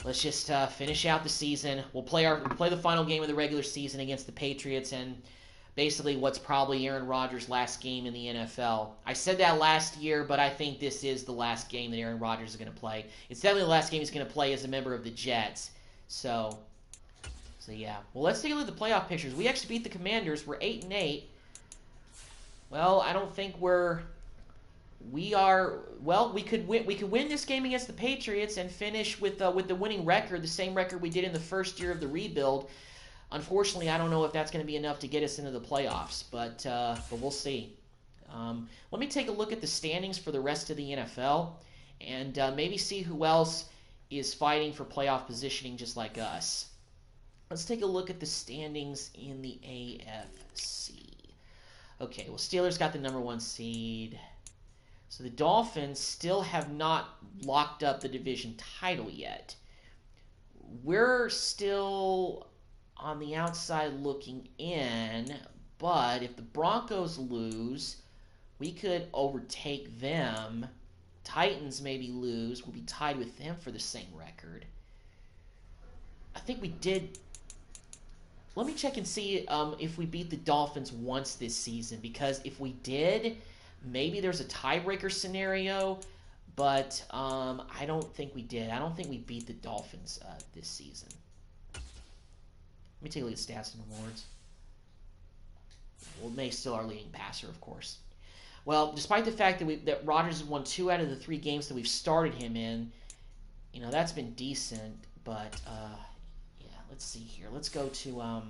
[SPEAKER 1] Let's just finish out the season. We'll play the final game of the regular season against the Patriots, and basically what's probably Aaron Rodgers' last game in the NFL. I said that last year, but I think this is the last game that Aaron Rodgers is going to play. It's definitely the last game he's going to play as a member of the Jets. So yeah. Well, let's take a look at the playoff pictures. We actually beat the Commanders. We're 8-8. Well, I don't think we are. Well, we could win this game against the Patriots and finish with the winning record, the same record we did in the first year of the rebuild. Unfortunately, I don't know if that's going to be enough to get us into the playoffs, but we'll see. Let me take a look at the standings for the rest of the NFL and maybe see who else is fighting for playoff positioning just like us. Let's take a look at the standings in the AFC. Okay, well, Steelers got the number 1 seed. So the Dolphins still have not locked up the division title yet. We're still on the outside looking in, but if the Broncos lose, we could overtake them. Titans maybe lose. We'll be tied with them for the same record. I think we did. Let me check and see if we beat the Dolphins once this season, because if we did, maybe there's a tiebreaker scenario, but I don't think we did. I don't think we beat the Dolphins this season. Let me take a look at stats and awards. Well, May's still our leading passer, of course. Well, despite the fact that Rodgers has won 2 out of the 3 games that we've started him in, that's been decent. But yeah, let's see here. Let's go to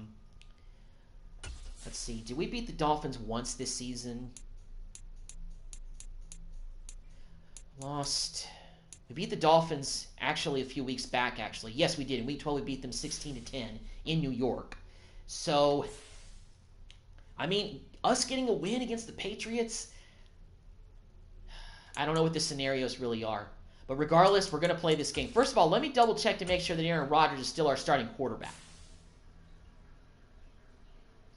[SPEAKER 1] let's see. Did we beat the Dolphins once this season? Lost. We beat the Dolphins actually a few weeks back. Actually, yes, we did. In Week 12, we beat them 16-10 in New York. So, I mean, us getting a win against the Patriots, I don't know what the scenarios really are. But regardless, we're going to play this game. First of all, let me double check to make sure that Aaron Rodgers is still our starting quarterback.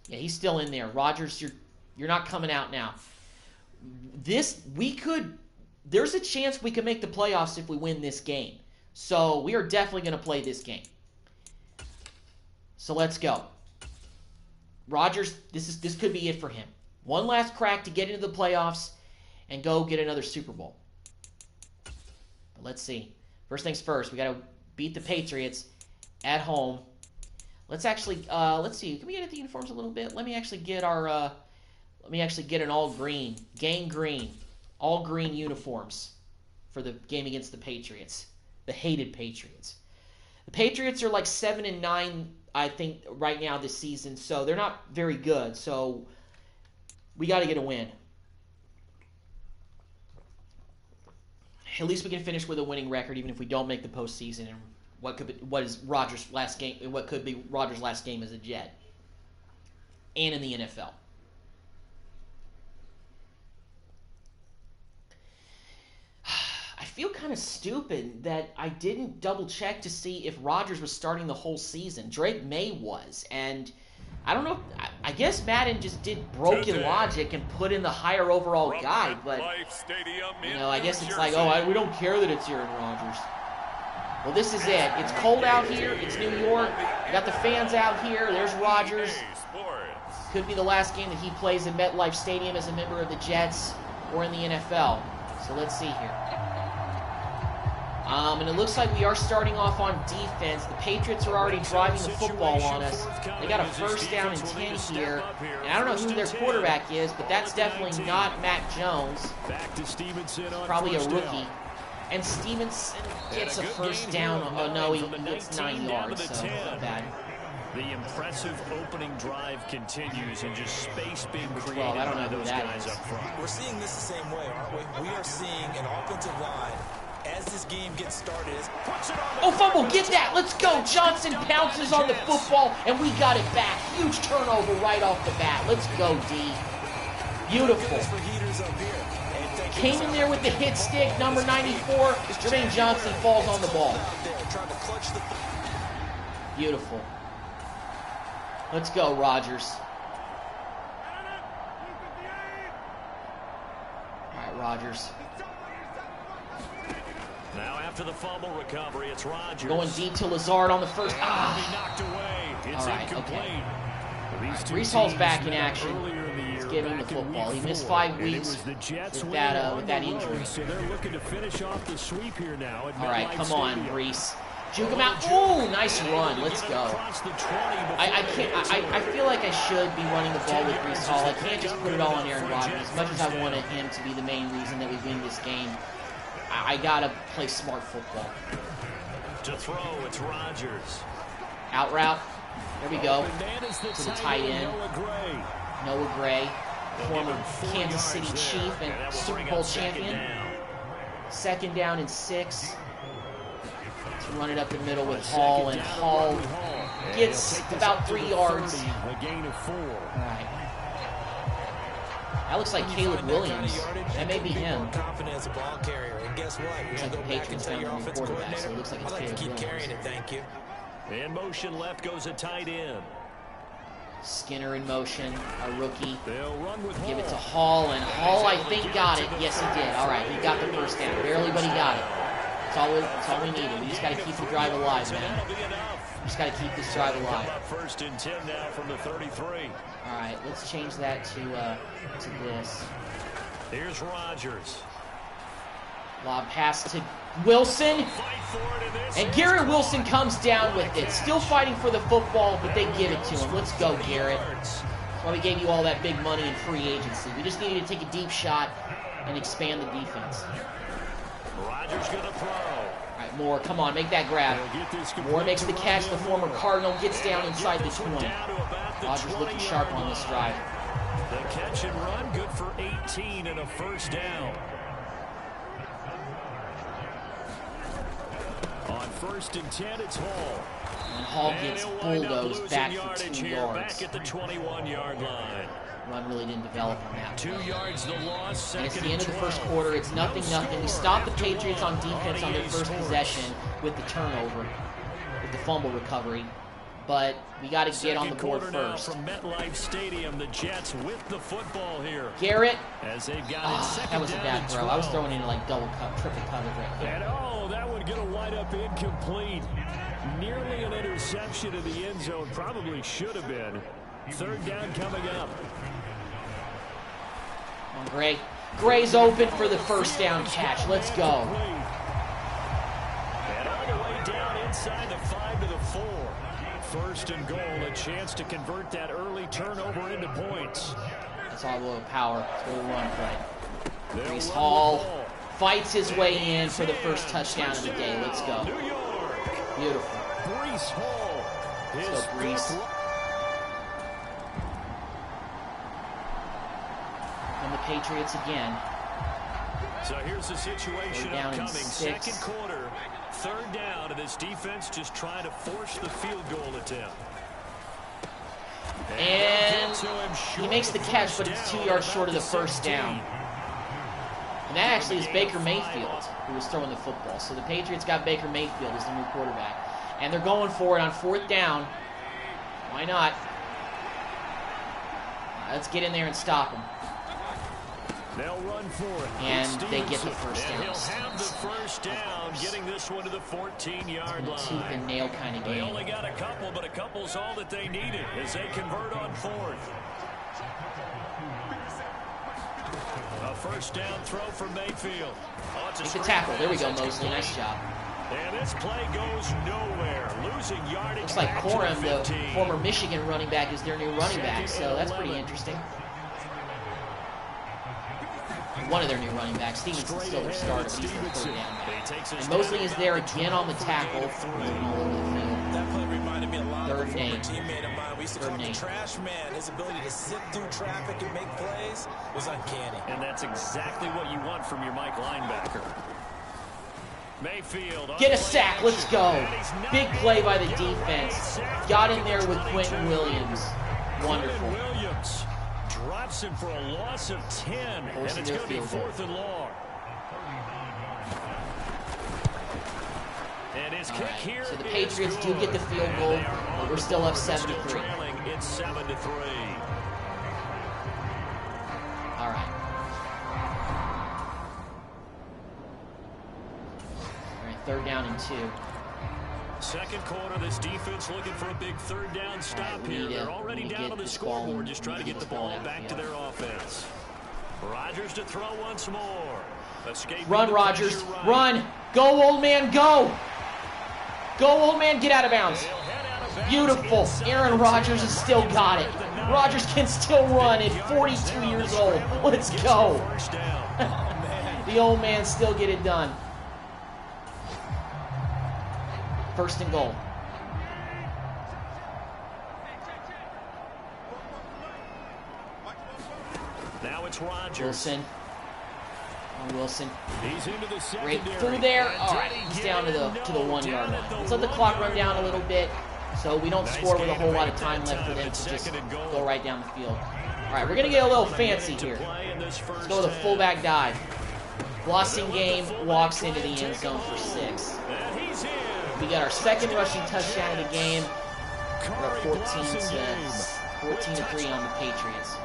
[SPEAKER 1] Yeah, he's still in there. Rodgers, you're not coming out now. There's a chance we can make the playoffs if we win this game. So we are definitely going to play this game. So let's go. Rodgers, this could be it for him. One last crack to get into the playoffs and go get another Super Bowl. But let's see. First things first, we got to beat the Patriots at home. Let's actually let's see. Can we get at the uniforms a little bit? Let me actually get an all green, gang green, all green uniforms for the game against the Patriots, the hated Patriots. The Patriots are like 7-9, I think, right now this season, so they're not very good. So we got to get a win. At least we can finish with a winning record, even if we don't make the postseason. And what could be Rodgers' last game as a Jet, and in the NFL. I feel kind of stupid that I didn't double check to see if Rodgers was starting the whole season. Drake May was, and I don't know. I guess Madden just did broken logic and put in the higher overall guide, but, you know, I guess it's like, oh, we don't care that it's Aaron Rodgers. Well, this is it. It's cold out here. It's New York. You got the fans out here. There's Rodgers. Could be the last game that he plays in MetLife Stadium as a member of the Jets or in the NFL. So let's see here. And it looks like we are starting off on defense. The Patriots are already driving the football on us. They got a first down and 10 here. And I don't know who their quarterback is, but that's definitely not Mac Jones. It's probably a rookie. And Stevenson gets a first down. Oh, no, he gets 9 yards, so not bad.
[SPEAKER 2] The impressive opening drive continues and just space being created.
[SPEAKER 1] Well, I don't know who that is.
[SPEAKER 3] We're seeing this the same way, aren't we? We are seeing an offensive line as this game gets started.
[SPEAKER 1] Oh, fumble, get that. Let's go. Johnson pounces on the football, and we got it back. Huge turnover right off the bat. Let's go, D. Beautiful. Came in there with the hit stick, number 94. Jermaine Johnson falls on the ball. Beautiful. Let's go, Rodgers. All right, Rodgers.
[SPEAKER 2] Now after the fumble recovery, it's Rodgers.
[SPEAKER 1] Going deep to Lazard on the first.
[SPEAKER 2] Knocked away. It's
[SPEAKER 1] all right,
[SPEAKER 2] incomplete.
[SPEAKER 1] okay. Brees Hall's back in action. Let's give him the football. He missed 5 weeks with that injury.
[SPEAKER 2] So they're looking to finish off the sweep here now.
[SPEAKER 1] All right, come on, Brees. Juke him out. Oh, nice run. Let's go. I feel like I should be running the ball with Brees Hall. I can't just put it all on Aaron Rodgers. As much as I wanted him to be the main reason that we win this game, I gotta play smart football.
[SPEAKER 2] To throw, it's Rodgers.
[SPEAKER 1] Out route. There we go. To the tight end. Noah Gray, former Kansas City Chief and Super Bowl champion. Second down and 6. Let's run it up the middle with Hall, and Hall gets about 3 yards.
[SPEAKER 2] A gain of 4.
[SPEAKER 1] All right. That looks like Caleb Williams. That may be him.
[SPEAKER 3] Confident as a ball carrier, and guess what?
[SPEAKER 1] Looks like the Patriots found a new quarterback, so it looks like it's Caleb Williams.
[SPEAKER 3] Thank you.
[SPEAKER 2] In motion left goes a tight end.
[SPEAKER 1] Skinner in motion, a rookie.
[SPEAKER 2] They'll run with
[SPEAKER 1] Give it to Hall, and Hall, I think, got it. Yes, he did. All right, he got the first down. Barely, but he got it. That's all we needed. We just got to keep the drive alive, man. We just got to keep this drive alive.
[SPEAKER 2] First and 10 now from the 33.
[SPEAKER 1] All right, let's change that to this.
[SPEAKER 2] Here's Rodgers.
[SPEAKER 1] Lob pass to Wilson. And Garrett Wilson comes down with it. Still fighting for the football, but they give it to him. Let's go, Garrett. That's why we gave you all that big money in free agency. We just needed to take a deep shot and expand the defense.
[SPEAKER 2] Rodgers gonna throw.
[SPEAKER 1] All right, Moore, come on, make that grab. Moore makes the catch. The former Cardinal gets down inside the 20. Rodgers looking sharp on this drive.
[SPEAKER 2] The catch and run, good for 18 and a first down. On first and 10, it's Hall.
[SPEAKER 1] And Hall gets bulldozed back for 2 yards.
[SPEAKER 2] Back at the 21-yard line.
[SPEAKER 1] Run really didn't develop on that.
[SPEAKER 2] 2 yards the loss.
[SPEAKER 1] And it's the end of the first quarter. It's 0-0. We stopped the Patriots on defense on their first possession with the turnover, with the fumble recovery. But we got to get on the board first.
[SPEAKER 2] From MetLife Stadium, the Jets with the football here.
[SPEAKER 1] Garrett.
[SPEAKER 2] As they've got
[SPEAKER 1] that was a bad throw. I was throwing in like double cut, triple coverage right there.
[SPEAKER 2] And that would get a wide up incomplete. Nearly an interception in the end zone. Probably should have been. Third down coming up.
[SPEAKER 1] On Gray. Gray's open for the first down catch. Let's go.
[SPEAKER 2] And on the way down inside the 5 to the 4. First and goal, a chance to convert that early turnover into points.
[SPEAKER 1] That's all a little power. It's a little run play. Brees Hall fights his way in for the first touchdown of the day. Let's go. Beautiful.
[SPEAKER 2] Brees Hall.
[SPEAKER 1] Let's go, Brees. And the Patriots again.
[SPEAKER 2] So here's the situation upcoming.
[SPEAKER 1] 6.
[SPEAKER 2] Second quarter. Third down, and this defense just trying to force the field goal attempt.
[SPEAKER 1] And he makes the catch, but it's 2 yards short of the first down. And that actually is Baker Mayfield who was throwing the football. So the Patriots got Baker Mayfield as the new quarterback. And they're going for it on 4th down. Why not? Let's get in there and stop them.
[SPEAKER 2] They'll run for it.
[SPEAKER 1] And they get the first down.
[SPEAKER 2] And he'll have the first down, getting this one to the 14-yard line.
[SPEAKER 1] Tooth and nail kind of game.
[SPEAKER 2] They only got a couple, but a couple's all that they needed as they convert on 4th. A first down throw for Mayfield.
[SPEAKER 1] It's a tackle. There we go, Mosley. Nice job.
[SPEAKER 2] And this play goes nowhere. Losing yardage.
[SPEAKER 1] Looks like Corum, the former Michigan running back, is their new running back, so that's pretty interesting. One of their new running backs. Stevenson's still their starter, but he's the third down back. And Mosley is there again on the tackle.
[SPEAKER 3] That play reminded me a lot
[SPEAKER 1] Third
[SPEAKER 3] of a former
[SPEAKER 1] name.
[SPEAKER 3] teammate of mine. We used to call him the trash man. His ability to sift through traffic and make plays was uncanny.
[SPEAKER 2] And that's exactly what you want from your Mike linebacker. Mayfield.
[SPEAKER 1] Get a sack. Let's go. Big play by the defense. Got in there with Quentin Williams. Wonderful.
[SPEAKER 2] Williams drops him for a loss of 10. And it's going to be 4th and long. And his kick here.
[SPEAKER 1] So the Patriots do get the field goal, but we're still up 7-3.
[SPEAKER 2] It's 7-3.
[SPEAKER 1] All right. Third down and 2.
[SPEAKER 2] Second quarter, this defense looking for a big third down stop here. They're already down on the scoreboard, just trying to get the ball back to their offense. Rodgers to throw once more.
[SPEAKER 1] Run, Rodgers. Run. Go, old man, go. Go, old man, get out of bounds. Beautiful. Aaron Rodgers has still got it. Rodgers can still run at 42 years old. Let's go. The old man still get it done. First and goal.
[SPEAKER 2] Now it's Rodgers.
[SPEAKER 1] Wilson. Wilson.
[SPEAKER 2] He's into the
[SPEAKER 1] right through there. All right, he's down to the 1 yard line. Let's let the clock run down a little bit so we don't score with a whole lot of time left for them to just go right down the field. All right, we're going to get a little fancy here. Let's go with a fullback dive. Blossingame walks into the end zone for 6. We got our second rushing touchdown of the game. We're up 14-3 on the Patriots.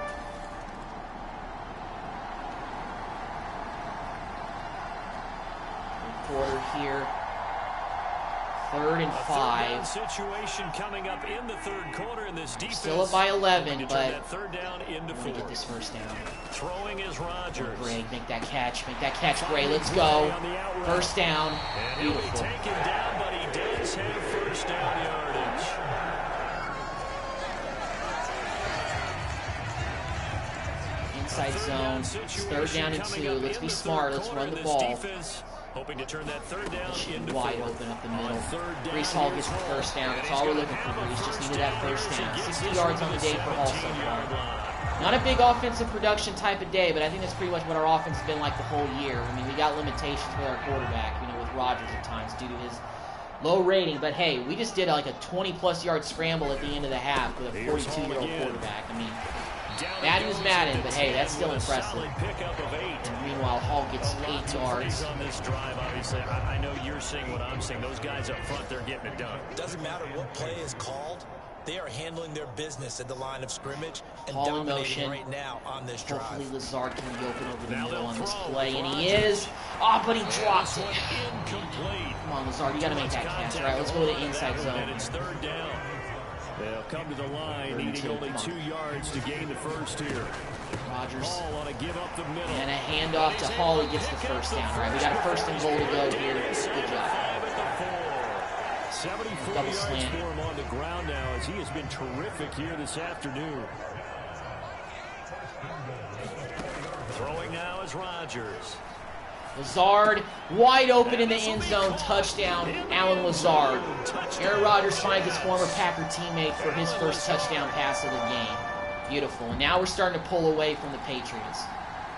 [SPEAKER 1] Quarter here. 3rd and 5.
[SPEAKER 2] Situation coming up in the third quarter in this defense.
[SPEAKER 1] Still up by 11, but
[SPEAKER 2] third down into 4.
[SPEAKER 1] Get this first down.
[SPEAKER 2] Throwing is Rodgers.
[SPEAKER 1] Gray, make that catch. Make that catch, Gray. Let's go. First down. Beautiful.
[SPEAKER 2] He'll be taken down, but he does have first down yardage.
[SPEAKER 1] Inside zone. It's 3rd down and 2. Let's be smart. Let's run the ball.
[SPEAKER 2] Hoping to turn that third down into
[SPEAKER 1] wide open up the middle. Breece Hall gets the first down. That's all we're looking for. Breece just needed that first down. 60 yards on the day for Hall so far. Not a big offensive production type of day, but I think that's pretty much what our offense has been like the whole year. I mean, we got limitations with our quarterback, with Rodgers at times due to his low rating. But hey, we just did like a 20-plus yard scramble at the end of the half with a 42-year-old quarterback. I mean, Madden is Madden, but hey, that's still impressive. And meanwhile, Hall gets 8 yards.
[SPEAKER 2] On this drive, obviously, I know you're seeing what I'm seeing. Those guys up front, they're getting it done.
[SPEAKER 3] Doesn't matter what play is called. They are handling their business at the line of scrimmage and
[SPEAKER 1] Hall in
[SPEAKER 3] dominating
[SPEAKER 1] motion.
[SPEAKER 3] right now on this drive.
[SPEAKER 1] Hopefully Lazard can be open over the middle on this play, and he is. Oh, but he drops it. Come on, Lazard, you got to make that catch. All right, let's go to the inside zone.
[SPEAKER 2] It's 3rd down. They'll come to the line, needing only 2 yards to gain the first here.
[SPEAKER 1] Rodgers.
[SPEAKER 2] Hall on a give up the middle.
[SPEAKER 1] And a handoff to Hall. He gets the first down. All right, we got a first and goal to go here. Good job.
[SPEAKER 2] 74
[SPEAKER 1] Double
[SPEAKER 2] yards
[SPEAKER 1] slant.
[SPEAKER 2] for him on the ground now as he has been terrific here this afternoon. Throwing now is Rodgers.
[SPEAKER 1] Lazard wide open in the end zone. Touchdown, Alan Lazard. Aaron Rodgers finds his former Packer teammate for his first touchdown pass of the game. Beautiful. And now we're starting to pull away from the Patriots.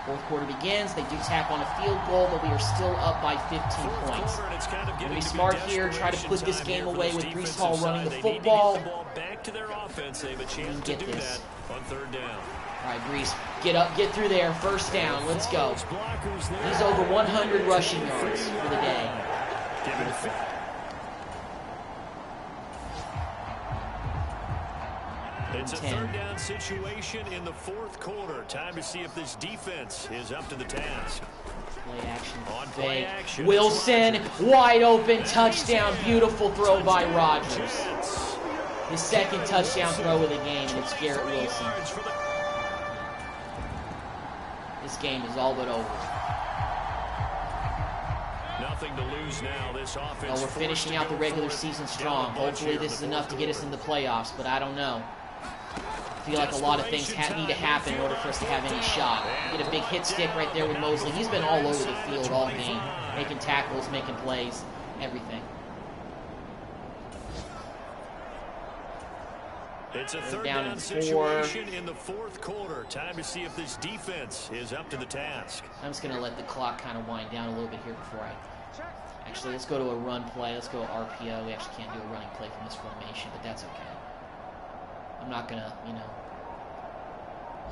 [SPEAKER 1] Fourth quarter begins. They do tack on a field goal, but we are still up by 15 points. We're going to be smart here. Try to put this game away with Breece Hall running the football.
[SPEAKER 2] Back to their offense. They have a chance
[SPEAKER 1] to
[SPEAKER 2] do
[SPEAKER 1] this.
[SPEAKER 2] that on 3rd down.
[SPEAKER 1] All right, Breece, get up, get through there. First down. Let's go. He's over 100 rushing yards for the day.
[SPEAKER 2] It's a
[SPEAKER 1] 10.
[SPEAKER 2] third down situation in the fourth quarter. Time to see if this defense is up to the task.
[SPEAKER 1] Play action.
[SPEAKER 2] On play action,
[SPEAKER 1] Wilson, wide open, touchdown. Beautiful throw by Rodgers. His second touchdown throw of the game, and it's Garrett Wilson. This game is all but over.
[SPEAKER 2] Nothing to lose now. This offense.
[SPEAKER 1] Well, we're finishing out the regular season strong. Hopefully this is enough to get us in the playoffs, but I don't know. I feel like a lot of things need to happen in order for us to have any shot. Get a big hit stick right there with Mosley. He's been all over the field all game, making tackles, making plays, everything.
[SPEAKER 2] It's a third down situation in the fourth quarter. Time to see if this defense is up to the task.
[SPEAKER 1] I'm just going to let the clock kind of wind down a little bit here before I... Actually, let's go to a run play. Let's go RPO. We actually can't do a running play from this formation, but that's okay. I'm not going to, you know,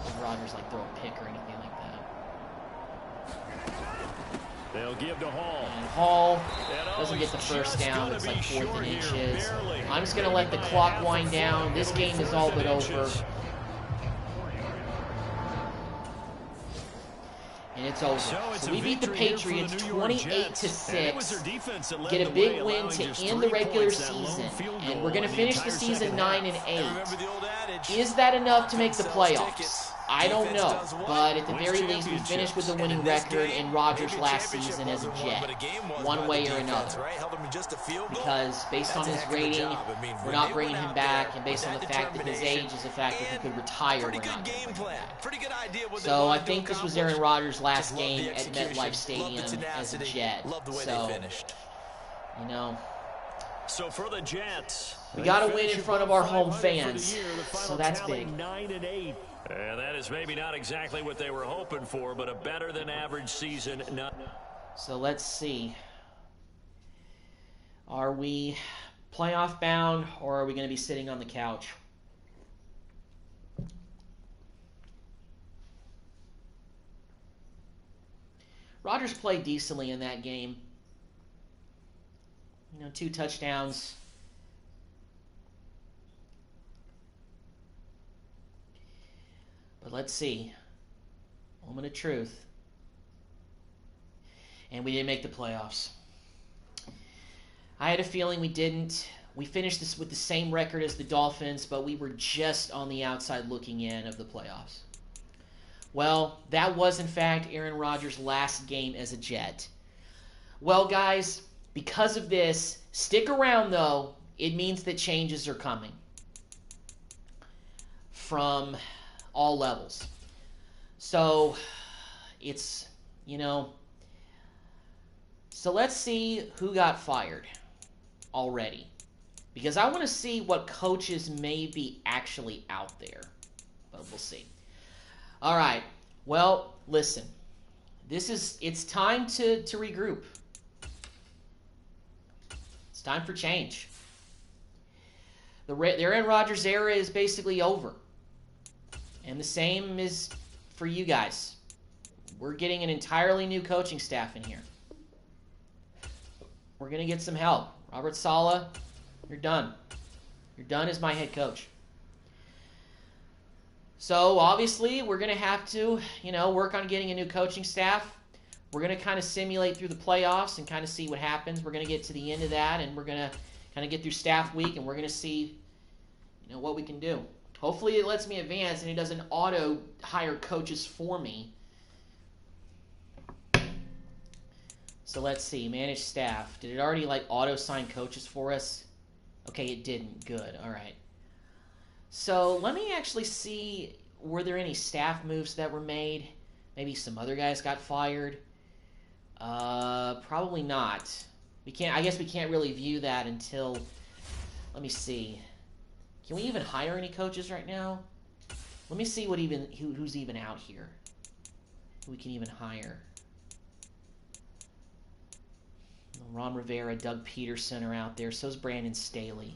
[SPEAKER 1] have Rodgers like throw a pick or anything like that.
[SPEAKER 2] They'll give to Hall.
[SPEAKER 1] And Hall doesn't get the first down. It's like 4th and inches. I'm just going to let the clock wind down. This game is all but over. And it's over. So we beat the Patriots 28-6. Get a big win to end the regular season. And we're going to finish the season 9-8. Is that enough to make the playoffs? I don't know, but at the very least, we finished with a winning record in Rodgers' last season as a Jet, one way or another. Because based on his rating, we're not bringing him back, and based on the fact that his age is a fact that he could retire, we're not bringing him back. So I think this was Aaron Rodgers' last game at MetLife Stadium as a Jet. So, you know,
[SPEAKER 2] so for the Jets,
[SPEAKER 1] we got to win in front of our home fans, so that's big.
[SPEAKER 2] 9-8. And that is maybe not exactly what they were hoping for, but a better than average season.
[SPEAKER 1] So let's see. Are we playoff bound, or are we going to be sitting on the couch? Rodgers played decently in that game. You know, 2 touchdowns. But let's see. Moment of truth. And we didn't make the playoffs. I had a feeling we didn't. We finished this with the same record as the Dolphins, but we were just on the outside looking in of the playoffs. Well, that was, in fact, Aaron Rodgers' last game as a Jet. Well, guys, because of this, stick around, though. It means that changes are coming. From all levels. So, it's, you know, so let's see who got fired already. Because I want to see what coaches may be actually out there. But we'll see. All right. Well, listen. It's time to regroup. It's time for change. The Aaron Rodgers era is basically over. And the same is for you guys. We're getting an entirely new coaching staff in here. We're going to get some help. Robert Saleh, you're done. You're done as my head coach. So, obviously, we're going to have to, you know, work on getting a new coaching staff. We're going to kind of simulate through the playoffs and kind of see what happens. We're going to get to the end of that, and we're going to kind of get through staff week, and we're going to see, you know, what we can do. Hopefully it lets me advance and it doesn't auto-hire coaches for me. So let's see. Manage staff. Did it already like auto-sign coaches for us? Okay, it didn't. Good. All right. So let me actually see, were there any staff moves that were made? Maybe some other guys got fired? Probably not. I guess we can't really view that until, let me see. Can we even hire any coaches right now? Let me see who's even out here. Who we can even hire. Ron Rivera, Doug Peterson are out there. So's Brandon Staley.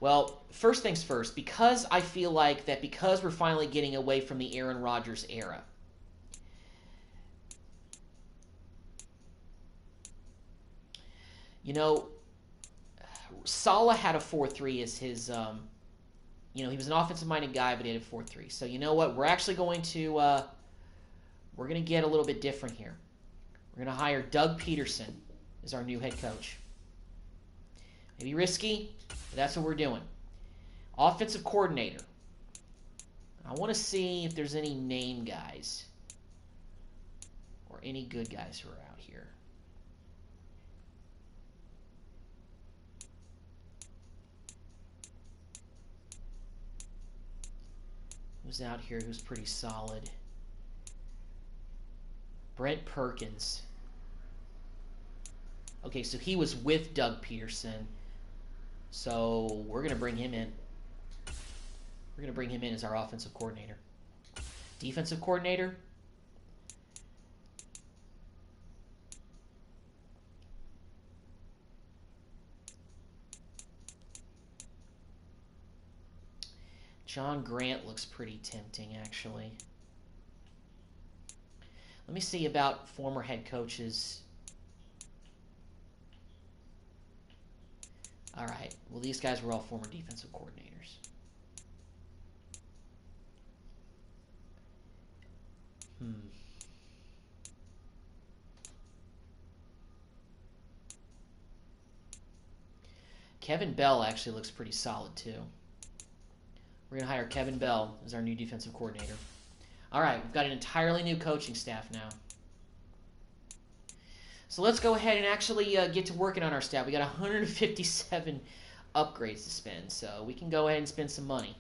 [SPEAKER 1] Well, first things first, because I feel like that because we're finally getting away from the Aaron Rodgers era, You know, Saleh had a 4-3 as his, he was an offensive-minded guy, but he had a 4-3. So you know what? We're actually going to, we're going to get a little bit different here. We're going to hire Doug Peterson as our new head coach. Maybe risky, but that's what we're doing. Offensive coordinator. I want to see if there's any name guys or any good guys who are out here. Who's out here who's pretty solid? Brent Perkins. Okay, so he was with Doug Peterson. So we're going to bring him in. We're going to bring him in as our offensive coordinator. Defensive coordinator. John Grant looks pretty tempting, actually. Let me see about former head coaches. All right. Well, these guys were all former defensive coordinators. Kevin Bell actually looks pretty solid, too. We're going to hire Kevin Bell as our new defensive coordinator. All right, we've got an entirely new coaching staff now. So let's go ahead and actually get to working on our staff. We got 157 upgrades to spend, so we can go ahead and spend some money.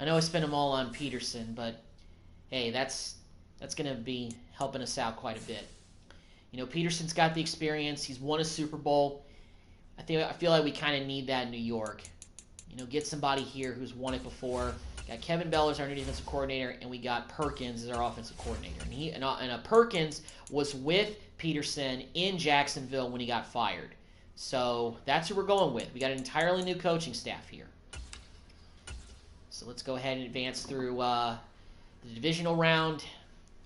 [SPEAKER 1] I know I spent them all on Peterson, but hey, that's going to be helping us out quite a bit. You know, Peterson's got the experience. He's won a Super Bowl. I feel like we kind of need that in New York. You know, get somebody here who's won it before. Got Kevin Bell as our new defensive coordinator, and we got Perkins as our offensive coordinator. And Perkins was with Peterson in Jacksonville when he got fired. So that's who we're going with. We got an entirely new coaching staff here. So let's go ahead and advance through the divisional round.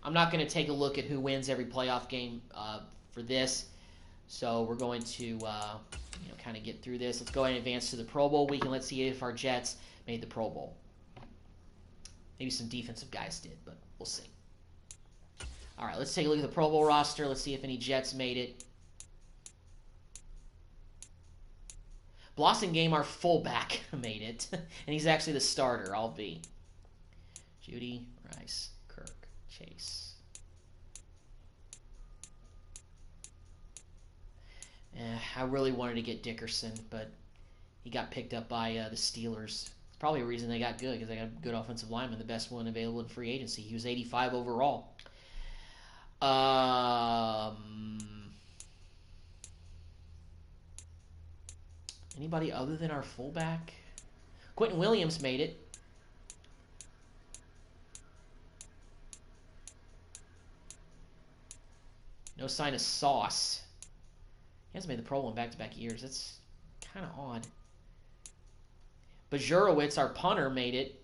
[SPEAKER 1] I'm not going to take a look at who wins every playoff game for this. So we're going to kind of get through this. Let's go ahead and advance to the Pro Bowl week, and let's see if our Jets made the Pro Bowl. Maybe some defensive guys did, but we'll see. All right, let's take a look at the Pro Bowl roster. Let's see if any Jets made it. Blossom Game, our fullback, made it. And he's actually the starter, I'll be. Judy, Rice, Kirk, Chase. I really wanted to get Dickerson, but he got picked up by the Steelers. It's probably a reason they got good, because they got a good offensive lineman, the best one available in free agency. He was 85 overall. Anybody other than our fullback? Quentin Williams made it. No sign of Sauce. He hasn't made the Pro Bowl in back-to-back years. That's kind of odd. Bajurowicz, our punter, made it.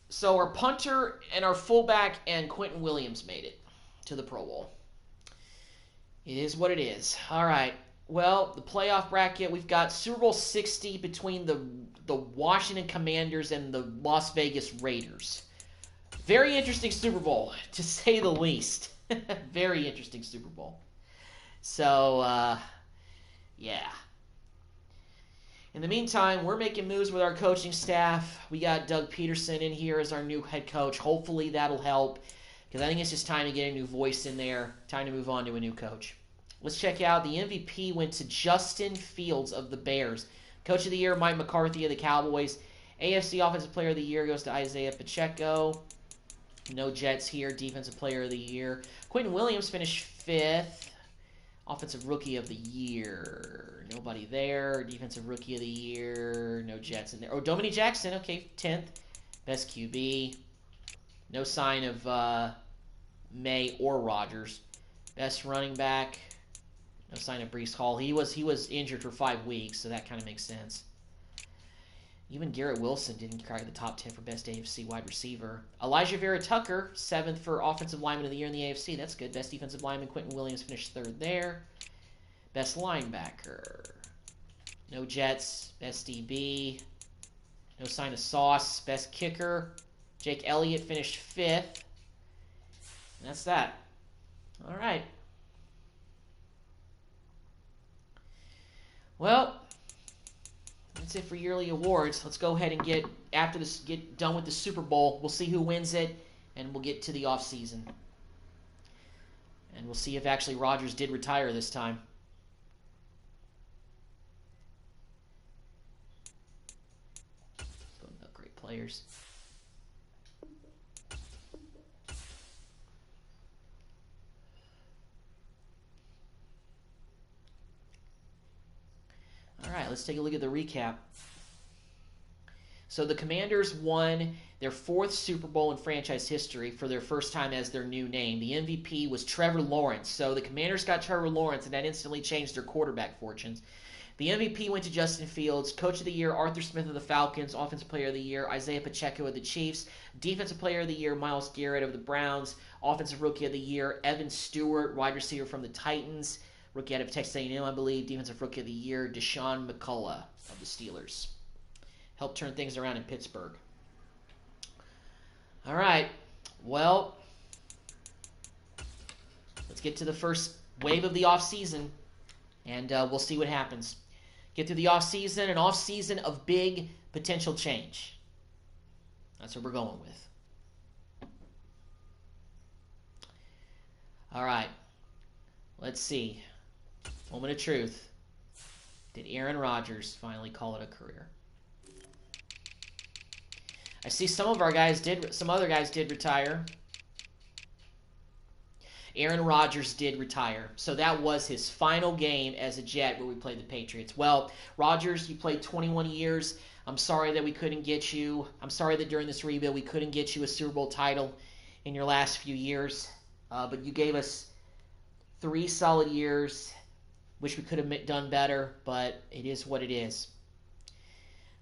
[SPEAKER 1] So our punter and our fullback and Quentin Williams made it to the Pro Bowl. It is what it is. All right. Well, the playoff bracket, we've got Super Bowl 60 between the Washington Commanders and the Las Vegas Raiders. Very interesting Super Bowl, to say the least. Very interesting Super Bowl. So, yeah. In the meantime, we're making moves with our coaching staff. We got Doug Peterson in here as our new head coach. Hopefully that'll help, because I think it's just time to get a new voice in there. Time to move on to a new coach. Let's check out. The MVP went to Justin Fields of the Bears. Coach of the Year, Mike McCarthy of the Cowboys. AFC Offensive Player of the Year goes to Isaiah Pacheco. No Jets here. Defensive Player of the Year. Quentin Williams finished 5th. Offensive Rookie of the Year. Nobody there. Defensive Rookie of the Year. No Jets in there. Oh, Dominique Jackson. Okay, 10th. Best QB. No sign of May or Rodgers. Best running back. No sign of Breece Hall. He was injured for 5 weeks, so that kind of makes sense. Even Garrett Wilson didn't crack the top 10 for best AFC wide receiver. Elijah Vera Tucker, 7th for Offensive Lineman of the Year in the AFC. That's good. Best defensive lineman, Quentin Williams, finished 3rd there. Best linebacker. No Jets. Best DB. No sign of Sauce. Best kicker. Jake Elliott finished 5th. And that's that. All right. Well, that's it for yearly awards. Let's go ahead and get done with the Super Bowl. We'll see who wins it, and we'll get to the off season. And we'll see if actually Rodgers did retire this time. Putting up great players. All right, let's take a look at the recap. So the Commanders won their 4th Super Bowl in franchise history for their first time as their new name. The MVP was Trevor Lawrence. So the Commanders got Trevor Lawrence, and that instantly changed their quarterback fortunes. The MVP went to Justin Fields. Coach of the Year, Arthur Smith of the Falcons. Offensive Player of the Year, Isaiah Pacheco of the Chiefs. Defensive Player of the Year, Myles Garrett of the Browns. Offensive Rookie of the Year, Evan Stewart, wide receiver from the Titans. Rookie out of Texas A&M, I believe. Defensive Rookie of the Year, Deshaun McCullough of the Steelers. Helped turn things around in Pittsburgh. All right. Well, let's get to the first wave of the offseason, and we'll see what happens. Get through the offseason, an offseason of big potential change. That's what we're going with. All right. Let's see. Moment of truth. Did Aaron Rodgers finally call it a career? I see some other guys did retire. Aaron Rodgers did retire. So that was his final game as a Jet where we played the Patriots. Well, Rodgers, you played 21 years. I'm sorry that we couldn't get you. I'm sorry that during this rebuild we couldn't get you a Super Bowl title in your last few years. But you gave us 3 solid years. Wish we could have done better, but it is what it is.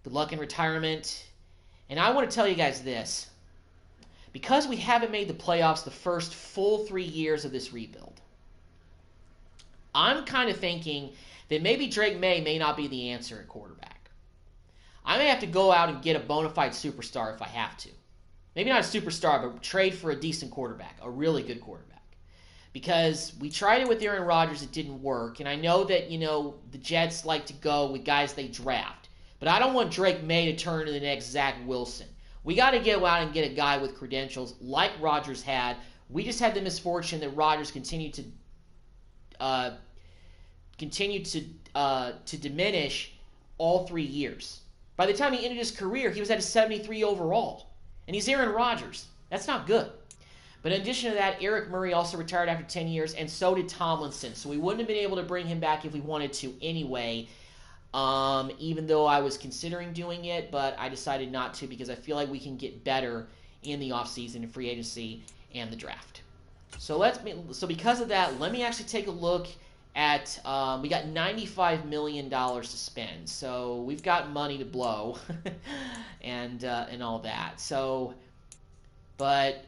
[SPEAKER 1] Good luck in retirement. And I want to tell you guys this. Because we haven't made the playoffs the first full 3 years of this rebuild, I'm kind of thinking that maybe Drake May not be the answer at quarterback. I may have to go out and get a bona fide superstar if I have to. Maybe not a superstar, but trade for a decent quarterback, a really good quarterback. Because we tried it with Aaron Rodgers, it didn't work. And I know that, the Jets like to go with guys they draft. But I don't want Drake May to turn into the next Zach Wilson. We got to get out and get a guy with credentials like Rodgers had. We just had the misfortune that Rodgers continued to diminish all 3 years. By the time he ended his career, he was at a 73 overall. And he's Aaron Rodgers. That's not good. But in addition to that, Eric Murray also retired after 10 years, and so did Tomlinson. So we wouldn't have been able to bring him back if we wanted to anyway, even though I was considering doing it, but I decided not to because I feel like we can get better in the offseason in free agency and the draft. So because of that, let me actually take a look at we got $95 million to spend. So we've got money to blow and all that. So but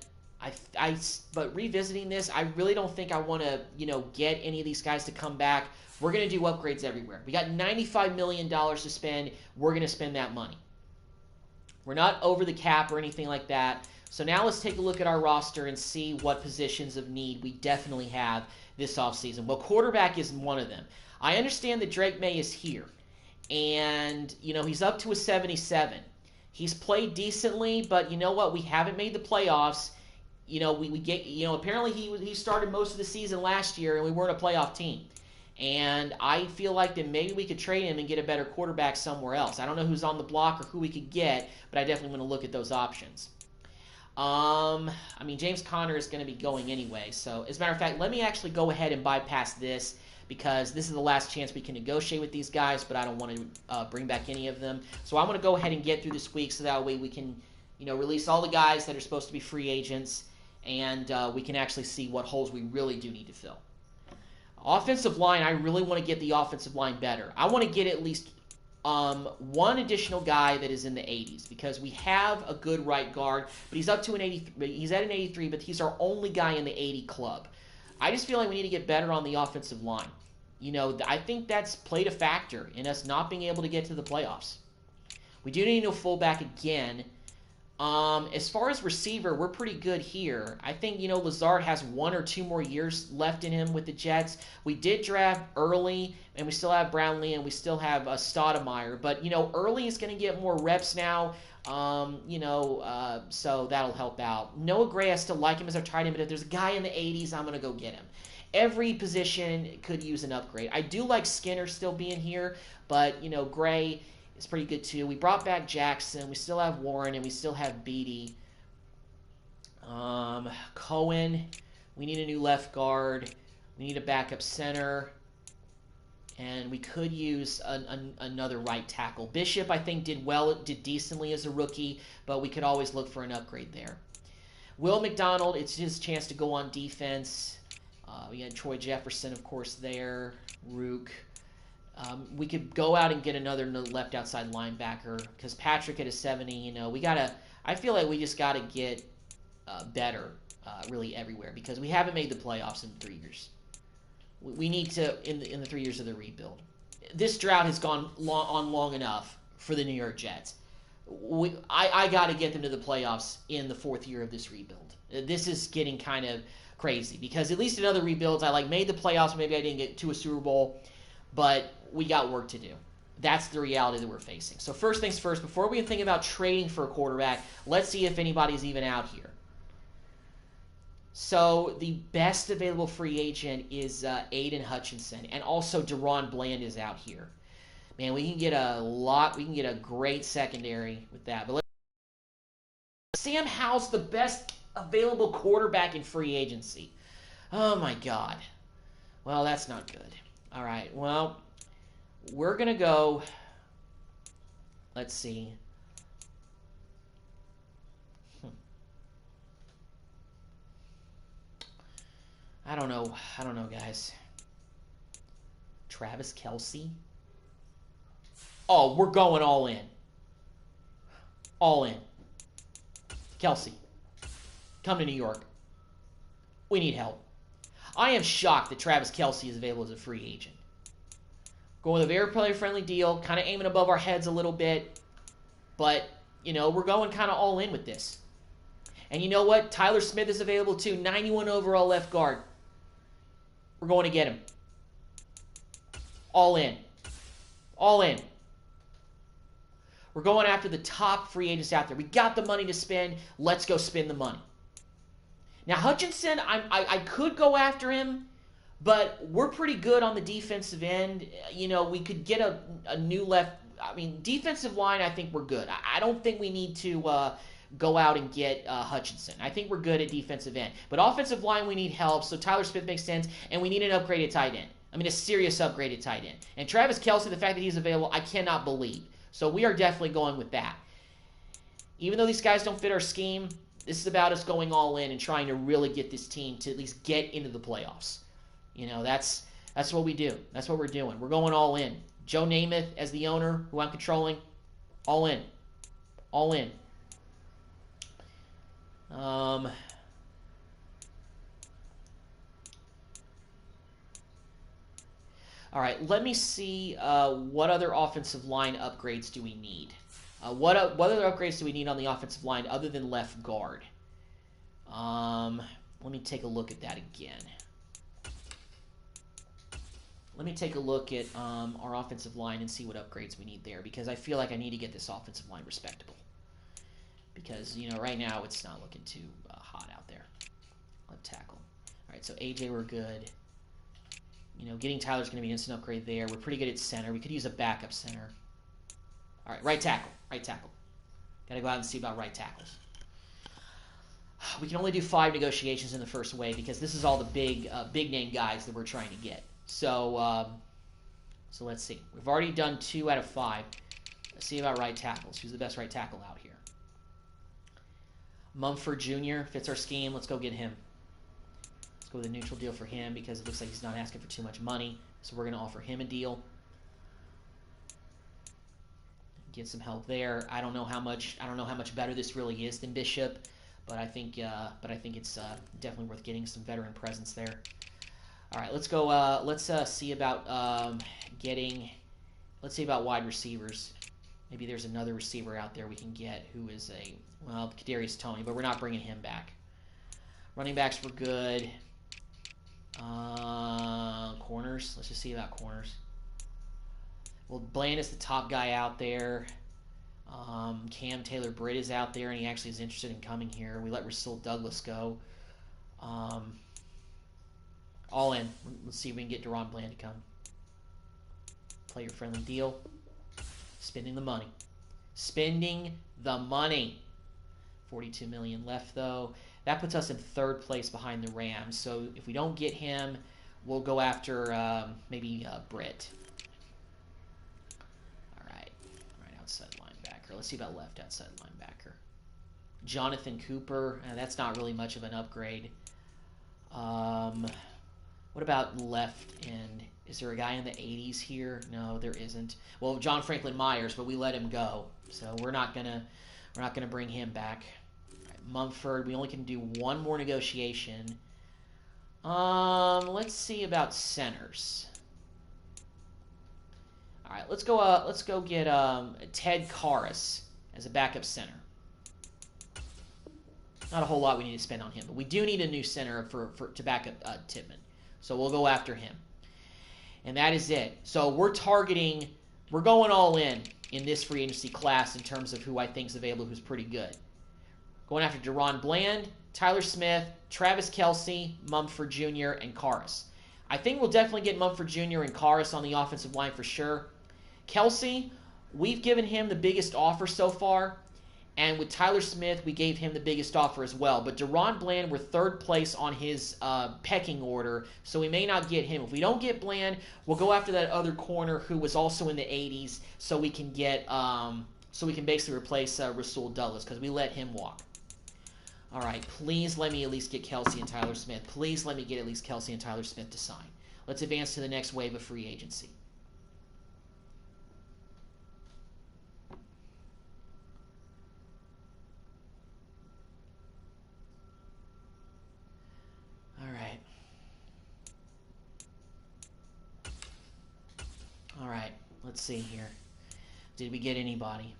[SPEAKER 1] revisiting this, I really don't think I want to, get any of these guys to come back. We're going to do upgrades everywhere. We got $95 million to spend. We're going to spend that money. We're not over the cap or anything like that. So now let's take a look at our roster and see what positions of need we definitely have this offseason. Well, quarterback is one of them. I understand that Drake May is here. And, he's up to a 77. He's played decently, but you know what? We haven't made the playoffs. Apparently he started most of the season last year and we weren't a playoff team. And I feel like that maybe we could trade him and get a better quarterback somewhere else. I don't know who's on the block or who we could get, but I definitely want to look at those options. James Conner is going to be going anyway. So, as a matter of fact, let me actually go ahead and bypass this because this is the last chance we can negotiate with these guys, but I don't want to bring back any of them. So I'm going to go ahead and get through this week so that way we can, release all the guys that are supposed to be free agents, and we can actually see what holes we really do need to fill. Offensive line, I really want to get the offensive line better. I want to get at least one additional guy that is in the 80s, because we have a good right guard, but he's up to an 83. He's at an 83, but he's our only guy in the 80 club. I just feel like we need to get better on the offensive line. I think that's played a factor in us not being able to get to the playoffs. We do need a fullback again. As far as receiver, we're pretty good here. I think, Lazard has 1 or 2 more years left in him with the Jets. We did draft early, and we still have Brownlee, and we still have Stoudemire. But, early is going to get more reps now, so that'll help out. Noah Gray, I still like him as our tight end, but if there's a guy in the 80s, I'm going to go get him. Every position could use an upgrade. I do like Skinner still being here, but, Gray is pretty good too. We brought back Jackson. We still have Warren, and we still have Beatty. Cohen, we need a new left guard. We need a backup center. And we could use another right tackle. Bishop, I think, did decently as a rookie, but we could always look for an upgrade there. Will McDonald, it's his chance to go on defense. We had Troy Jefferson, of course, there. Rook. We could go out and get another left outside linebacker, because Patrick at a 70, I feel like we just got to get better really everywhere, because we haven't made the playoffs in 3 years. We need to, in the 3 years of the rebuild. This drought has gone on long enough for the New York Jets. I got to get them to the playoffs in the 4th year of this rebuild. This is getting kind of crazy, because at least in other rebuilds, I made the playoffs. Maybe I didn't get to a Super Bowl, but we got work to do. That's the reality that we're facing. So first things first, before we can think about trading for a quarterback, let's see if anybody's even out here. So the best available free agent is Aiden Hutchinson, and also Deron Bland is out here. Man, we can get a great secondary with that. But Sam Howell's the best available quarterback in free agency. Oh my God. Well, that's not good. All right, well, we're going to go, let's see. I don't know, guys. Travis Kelce? Oh, we're going all in. All in. Kelce, come to New York. We need help. I am shocked that Travis Kelce is available as a free agent. Going with a very player-friendly deal, kind of aiming above our heads a little bit, but, we're going kind of all in with this. And you know what? Tyler Smith is available too, 91 overall left guard. We're going to get him. All in. All in. We're going after the top free agents out there. We got the money to spend. Let's go spend the money. Now, Hutchinson, I could go after him, but we're pretty good on the defensive end. We could get a new left. Defensive line, I think we're good. I don't think we need to go out and get Hutchinson. I think we're good at defensive end. But offensive line, we need help, so Tyler Smith makes sense, and we need an upgraded tight end. A serious upgraded tight end. And Travis Kelce, the fact that he's available, I cannot believe. So we are definitely going with that. Even though these guys don't fit our scheme, this is about us going all in and trying to really get this team to at least get into the playoffs. That's what we do. That's what we're doing. We're going all in. Joe Namath as the owner, who I'm controlling, all in. All in. All right, let me see what other offensive line upgrades do we need. What other upgrades do we need on the offensive line other than left guard? Let me take a look at that again. Let me take a look at our offensive line and see what upgrades we need there, because I feel like I need to get this offensive line respectable. Because, right now it's not looking too hot out there. Left tackle. All right, so AJ, we're good. Getting Tyler's going to be an instant upgrade there. We're pretty good at center. We could use a backup center. All right, right tackle. Right tackle. Got to go out and see about right tackles. We can only do 5 negotiations in the first wave, because this is all the big name guys that we're trying to get. So let's see. We've already done 2 out of 5. Let's see about right tackles. Who's the best right tackle out here? Mumford Jr. fits our scheme. Let's go get him. Let's go with a neutral deal for him because it looks like he's not asking for too much money. So we're going to offer him a deal. Get some help there. I don't know how much better this really is than Bishop, but I think it's definitely worth getting some veteran presence there. All right, let's go. Let's see about Let's see about wide receivers. Maybe there's another receiver out there we can get who is Kadarius Toney, but we're not bringing him back. Running backs were good. Corners. Let's just see about corners. Well, Bland is the top guy out there. Cam Taylor-Britt is out there, and he actually is interested in coming here. We let Rasul Douglas go. All in. Let's see if we can get Deron Bland to come. Player-friendly deal. Spending the money. Spending the money. $42 million left, though. That puts us in 3rd place behind the Rams. So if we don't get him, we'll go after maybe Britt. All right. Right outside linebacker. Let's see about left outside linebacker. Jonathan Cooper. That's not really much of an upgrade. What about left end? Is there a guy in the 80s here? No, there isn't. Well, John Franklin Myers, but we let him go, so we're not gonna bring him back. All right, Mumford, we only can do 1 more negotiation. Let's see about centers. All right, let's go get Ted Karras as a backup center. Not a whole lot we need to spend on him, but we do need a new center to back up Tippmann. So we'll go after him. And that is it. So we're going all in this free agency class in terms of who I think is available, who's pretty good. Going after Deron Bland, Tyler Smith, Travis Kelce, Mumford Jr., and Karras. I think we'll definitely get Mumford Jr. and Karras on the offensive line for sure. Kelce, we've given him the biggest offer so far. And with Tyler Smith, we gave him the biggest offer as well. But Deron Bland, we're 3rd place on his pecking order, so we may not get him. If we don't get Bland, we'll go after that other corner who was also in the 80s, so we can basically replace Rasul Douglas because we let him walk. All right, please let me at least get Kelce and Tyler Smith. Please let me get at least Kelce and Tyler Smith to sign. Let's advance to the next wave of free agency. All right, let's see here. Did we get anybody?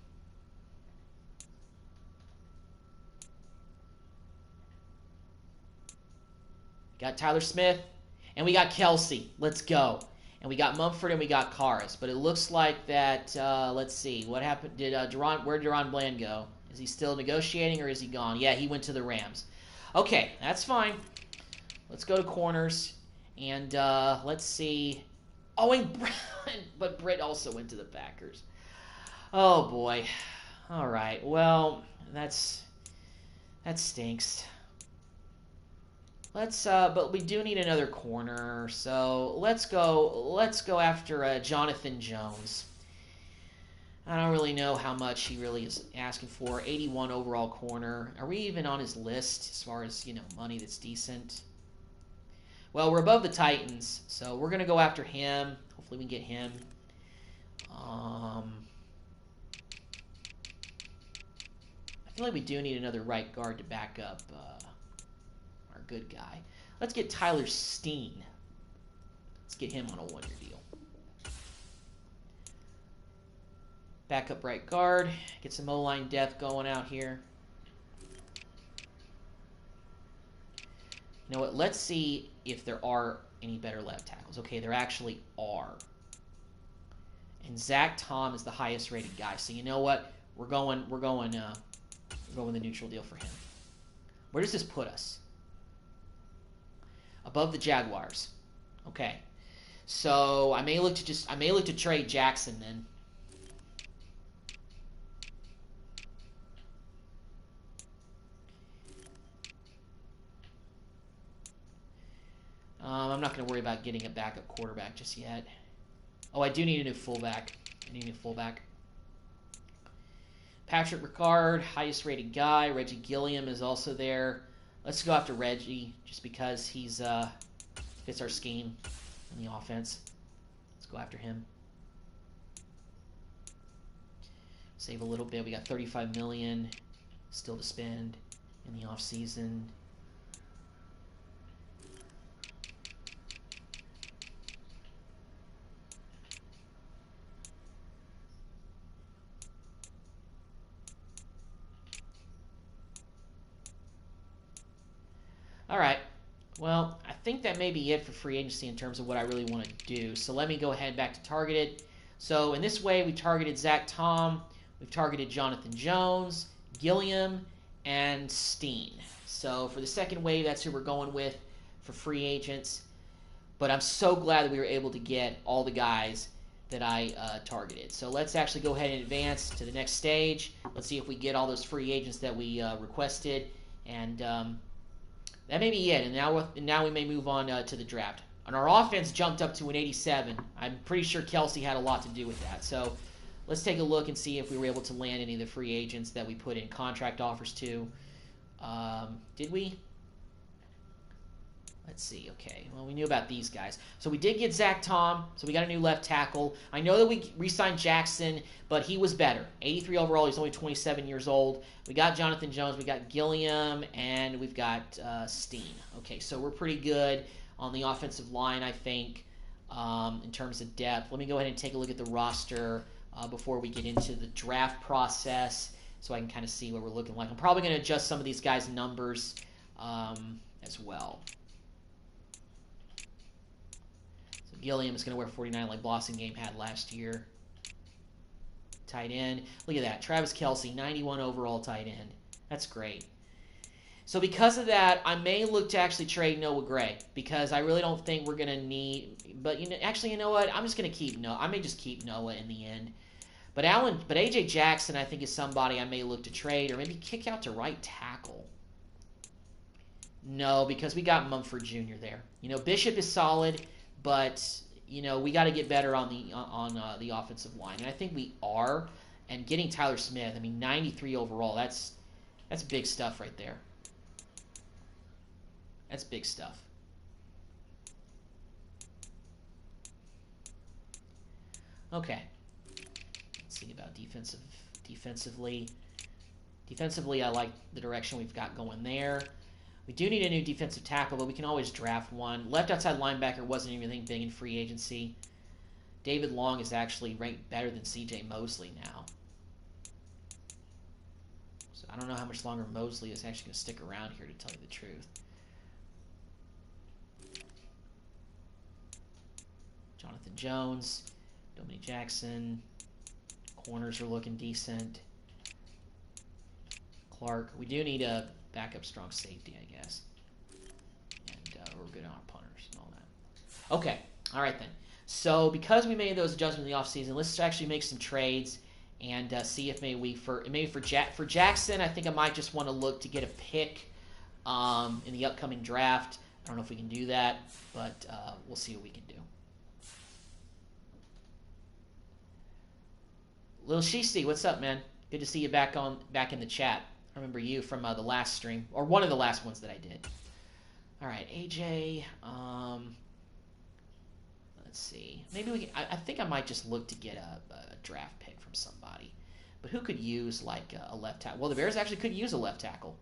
[SPEAKER 1] Got Tyler Smith, and we got Kelce. Let's go. And we got Mumford, and we got Karras. But it looks like that, let's see. What happened? Where did Deron Bland go? Is he still negotiating, or is he gone? Yeah, he went to the Rams. Okay, that's fine. Let's go to corners, and let's see. Oh, but Britt also went to the Packers. Oh boy. All right. Well, that stinks. But we do need another corner, so let's go after Jonathan Jones. I don't really know how much he really is asking for. 81 overall corner. Are we even on his list as far as money that's decent? Well, we're above the Titans, so we're gonna go after him. Hopefully, we can get him. I feel like we do need another right guard to back up our good guy. Let's get Tyler Steen. Let's get him on a 1-year deal. Backup right guard. Get some O-line depth going out here. You know what? Let's see if there are any better left tackles. Okay, there actually are. And Zach Tom is the highest rated guy. So you know what? We're going the neutral deal for him. Where does this put us? Above the Jaguars. Okay. So I may look to trade Jackson then. I'm not going to worry about getting a backup quarterback just yet. Oh, I do need a new fullback. I need a new fullback. Patrick Ricard, highest rated guy. Reggie Gilliam is also there. Let's go after Reggie just because he's fits our scheme in the offense. Let's go after him. Save a little bit. We got $35 million still to spend in the offseason. All right. Well, I think that may be it for free agency in terms of what I really want to do. So let me go ahead back to targeted. So in this way, we targeted Zach Tom. We've targeted Jonathan Jones, Gilliam, and Steen. So for the second wave, that's who we're going with for free agents. But I'm so glad that we were able to get all the guys that I targeted. So let's actually go ahead and advance to the next stage. Let's see if we get all those free agents that we requested. And that may be it. And now we may move on to the draft. And our offense jumped up to an 87. I'm pretty sure Kelsey had a lot to do with that. So let's take a look and see if we were able to land any of the free agents that we put in contract offers to. Did we? Let's see. Okay. Well, we knew about these guys. So we did get Zach Tom. So we got a new left tackle. I know that we re-signed Jackson, but he was better. 83 overall. He's only 27 years old. We got Jonathan Jones. We got Gilliam, and we've got Steen. Okay. So we're pretty good on the offensive line, I think, in terms of depth. Let me go ahead and take a look at the roster before we get into the draft process so I can kind of see what we're looking like. I'm probably going to adjust some of these guys' numbers as well. So Gilliam is going to wear 49 like Blossomgame had last year. Tight end. Look at that. Travis Kelce, 91 overall tight end. That's great. So because of that, I may look to actually trade Noah Gray because I really don't think we're going to need. But actually, you know what? I'm just going to keep Noah. I may just keep Noah in the end. But AJ Jackson, I think, is somebody I may look to trade or maybe kick out to right tackle. No, because we got Mumford Jr. there. Bishop is solid, but we got to get better on the offensive line, and I think we are. And getting Tyler Smith, 93 overall, that's big stuff right there. That's big stuff. Okay. Let's see about defensively. Defensively, I like the direction we've got going there. We do need a new defensive tackle, but we can always draft one. Left outside linebacker wasn't anything big in free agency. David Long is actually ranked better than C.J. Mosley now. So I don't know how much longer Mosley is actually going to stick around here, to tell you the truth. Jonathan Jones, Dominic Jackson. Corners are looking decent. Clark. We do need a backup strong safety, I guess. And we're good on our punters and all that. Okay. All right, then. So because we made those adjustments in the offseason, let's actually make some trades and see if maybe for Jackson, I think I might just want to look to get a pick in the upcoming draft. I don't know if we can do that, but we'll see what we can do. Lil Shishi, what's up, man? Good to see you back in the chat. I remember you from the last stream, or one of the last ones that I did. All right, AJ. Let's see. Maybe we can. I think I might just look to get a draft pick from somebody. But who could use like a left tackle? Well, the Bears actually could use a left tackle.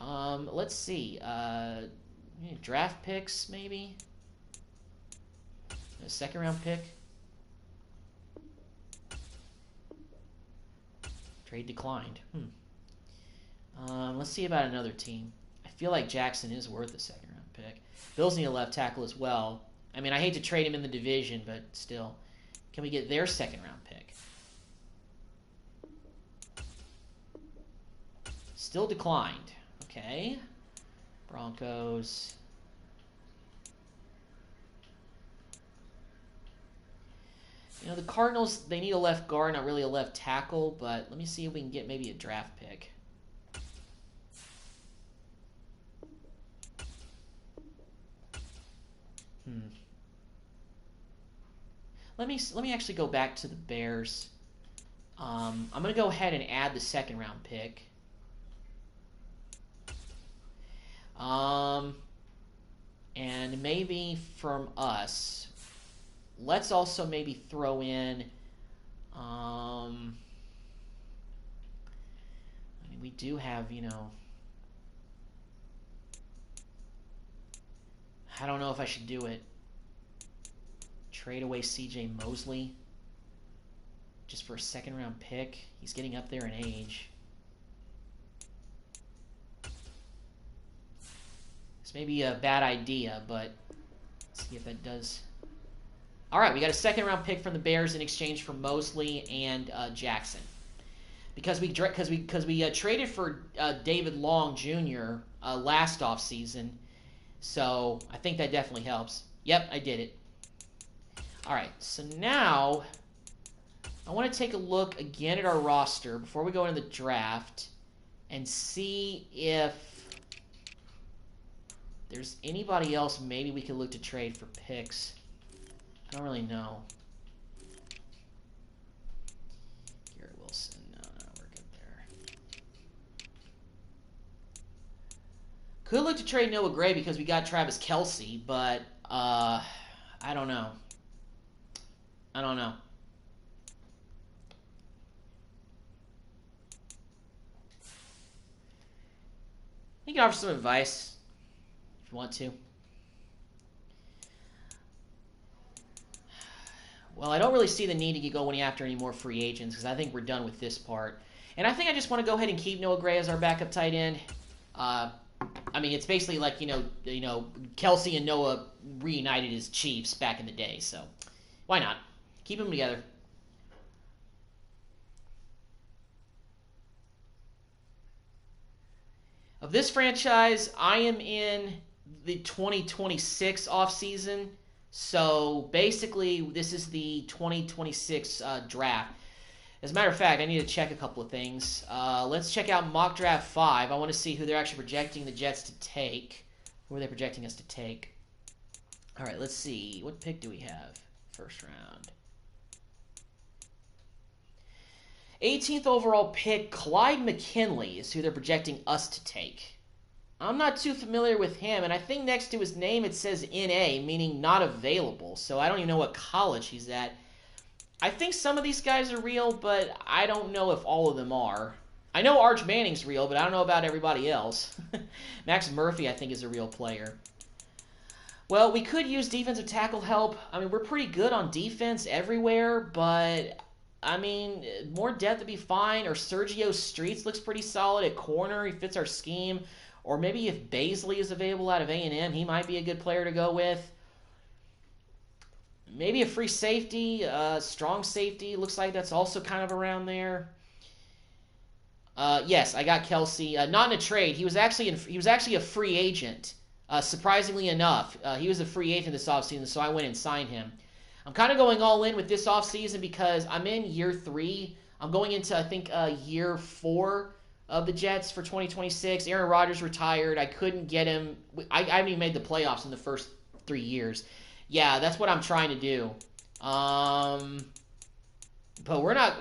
[SPEAKER 1] Let's see. Draft picks, maybe. A second round pick. Trade declined. Let's see about another team. I feel like Jackson is worth a second round pick. Bills need a left tackle as well. I hate to trade him in the division, but still. Can we get their second round pick? Still declined. Okay. Broncos. The Cardinals, they need a left guard, not really a left tackle, but let me see if we can get maybe a draft pick. Let me actually go back to the Bears. I'm going to go ahead and add the second round pick. And maybe from us, let's also maybe throw in, I mean, we do have, you know, I don't know if I should do it. Trade away C.J. Mosley just for a second round pick. He's getting up there in age. This may be a bad idea, but let's see if that does. All right, we got a second round pick from the Bears in exchange for Mosley and Jackson. Because we traded for David Long Jr. Last offseason, so I think that definitely helps. Yep, I did it. All right, so now I want to take a look again at our roster before we go into the draft and see if there's anybody else maybe we could look to trade for picks. I don't really know. Garrett Wilson, no, we're good there. Could look to trade Noah Gray because we got Travis Kelce, but I don't know. I don't know. You can offer some advice if you want to. Well, I don't really see the need to go any after any more free agents because I think we're done with this part. And I think I just want to go ahead and keep Noah Gray as our backup tight end. I mean, it's basically like, you know, Kelce and Noah reunited as Chiefs back in the day, so why not? Keep them together. Of this franchise, I am in the 2026 offseason. So basically, this is the 2026 draft. As a matter of fact, I need to check a couple of things. Let's check out Mock Draft 5. I want to see who they're actually projecting the Jets to take. Who are they projecting us to take? All right, let's see. What pick do we have? First round. 18th overall pick, Clyde McKinley is who they're projecting us to take. I'm not too familiar with him, and I think next to his name it says NA, meaning not available, so I don't even know what college he's at. I think some of these guys are real, but I don't know if all of them are. I know Arch Manning's real, but I don't know about everybody else. Max Murphy, I think, is a real player. Well, we could use defensive tackle help. I mean, we're pretty good on defense everywhere, but I mean, more depth would be fine. Or Sergio Streets looks pretty solid at corner. He fits our scheme. Or maybe if Baisley is available out of A&M, he might be a good player to go with. Maybe a free safety, strong safety. Looks like that's also kind of around there. Yes, I got Kelce. Not in a trade. He was actually a free agent. Surprisingly enough, he was a free agent this offseason, so I went and signed him. I'm kind of going all in with this offseason because I'm in year 3. I'm going into, I think, year 4 of the Jets for 2026. Aaron Rodgers retired. I couldn't get him. I haven't even made the playoffs in the first 3 years. Yeah, that's what I'm trying to do. But we're not.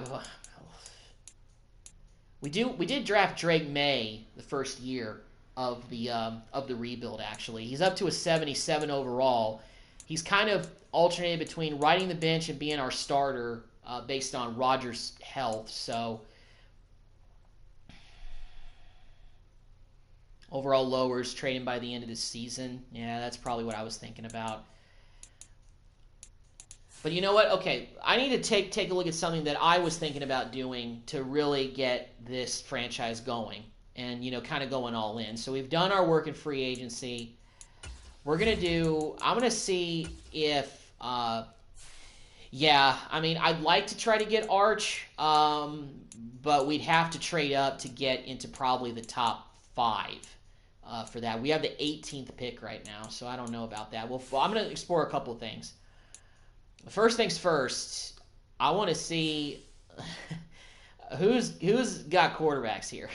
[SPEAKER 1] We did draft Drake May the first year of the rebuild. Actually, he's up to a 77 overall. He's kind of alternated between riding the bench and being our starter based on Rodgers' health. So overall lowers, trading by the end of the season. Yeah, that's probably what I was thinking about. But you know what? Okay, I need to take a look at something that I was thinking about doing to really get this franchise going and, you know, kind of going all in. So we've done our work in free agency. I'm going to see if, yeah, I mean, I'd like to try to get Arch, but we'd have to trade up to get into probably the top 5 for that. We have the 18th pick right now, so I don't know about that. Well, I'm going to explore a couple of things. First things first, I want to see who's got quarterbacks here.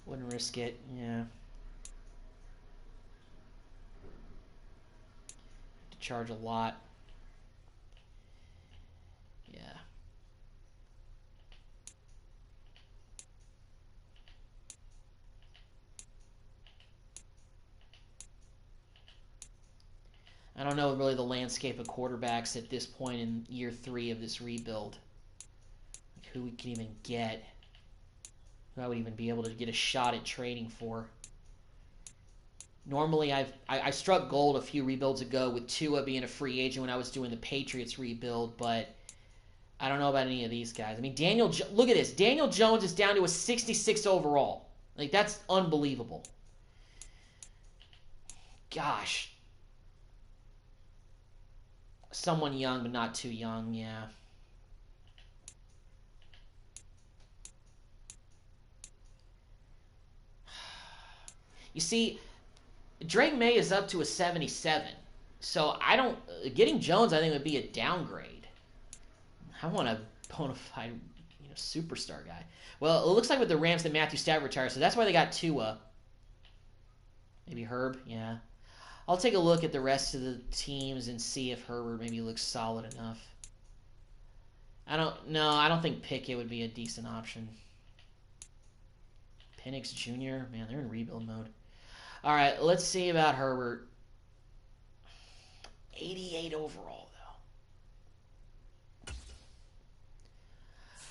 [SPEAKER 1] Wouldn't risk it, yeah. charge a lot. Yeah. I don't know really the landscape of quarterbacks at this point in year 3 of this rebuild. Like who we can even get. Who I would even be able to get a shot at trading for. Normally, I struck gold a few rebuilds ago with Tua being a free agent when I was doing the Patriots rebuild, but I don't know about any of these guys. I mean, look at this. Daniel Jones is down to a 66 overall. Like, that's unbelievable. Gosh. Someone young, but not too young, yeah. You see, Drake May is up to a 77. So getting Jones, I think, would be a downgrade. I want a bona fide, superstar guy. Well, it looks like with the Rams that Matthew Stafford retired, so that's why they got Tua. Maybe Herb, yeah. I'll take a look at the rest of the teams and see if Herbert maybe looks solid enough. I don't think Pickett would be a decent option. Penix Jr., man, they're in rebuild mode. All right, let's see about Herbert. 88 overall, though.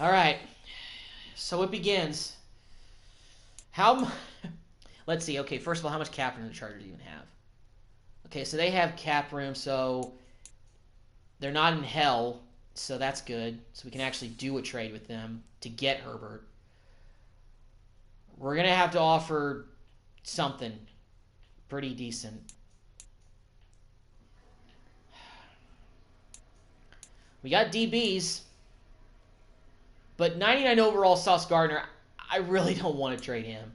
[SPEAKER 1] All right, so it begins. Let's see. Okay, first of all, how much cap room do the Chargers even have? Okay, so they have cap room, so they're not in hell, so that's good. So we can actually do a trade with them to get Herbert. We're going to have to offer something pretty decent. We got DBs, but 99 overall Sauce Gardner, I really don't want to trade him.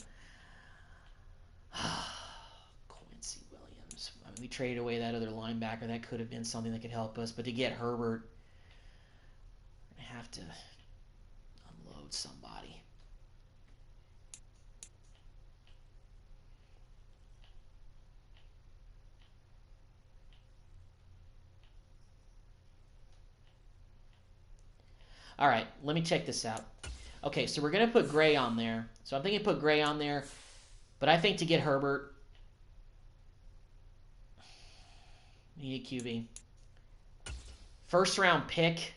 [SPEAKER 1] Quincy Williams. I mean, we traded away that other linebacker. That could have been something that could help us, but to get Herbert, we're going to have to unload somebody. All right, let me check this out. Okay, so we're going to put Gray on there. So I'm thinking put Gray on there. But I think to get Herbert, we need a QB. First round pick.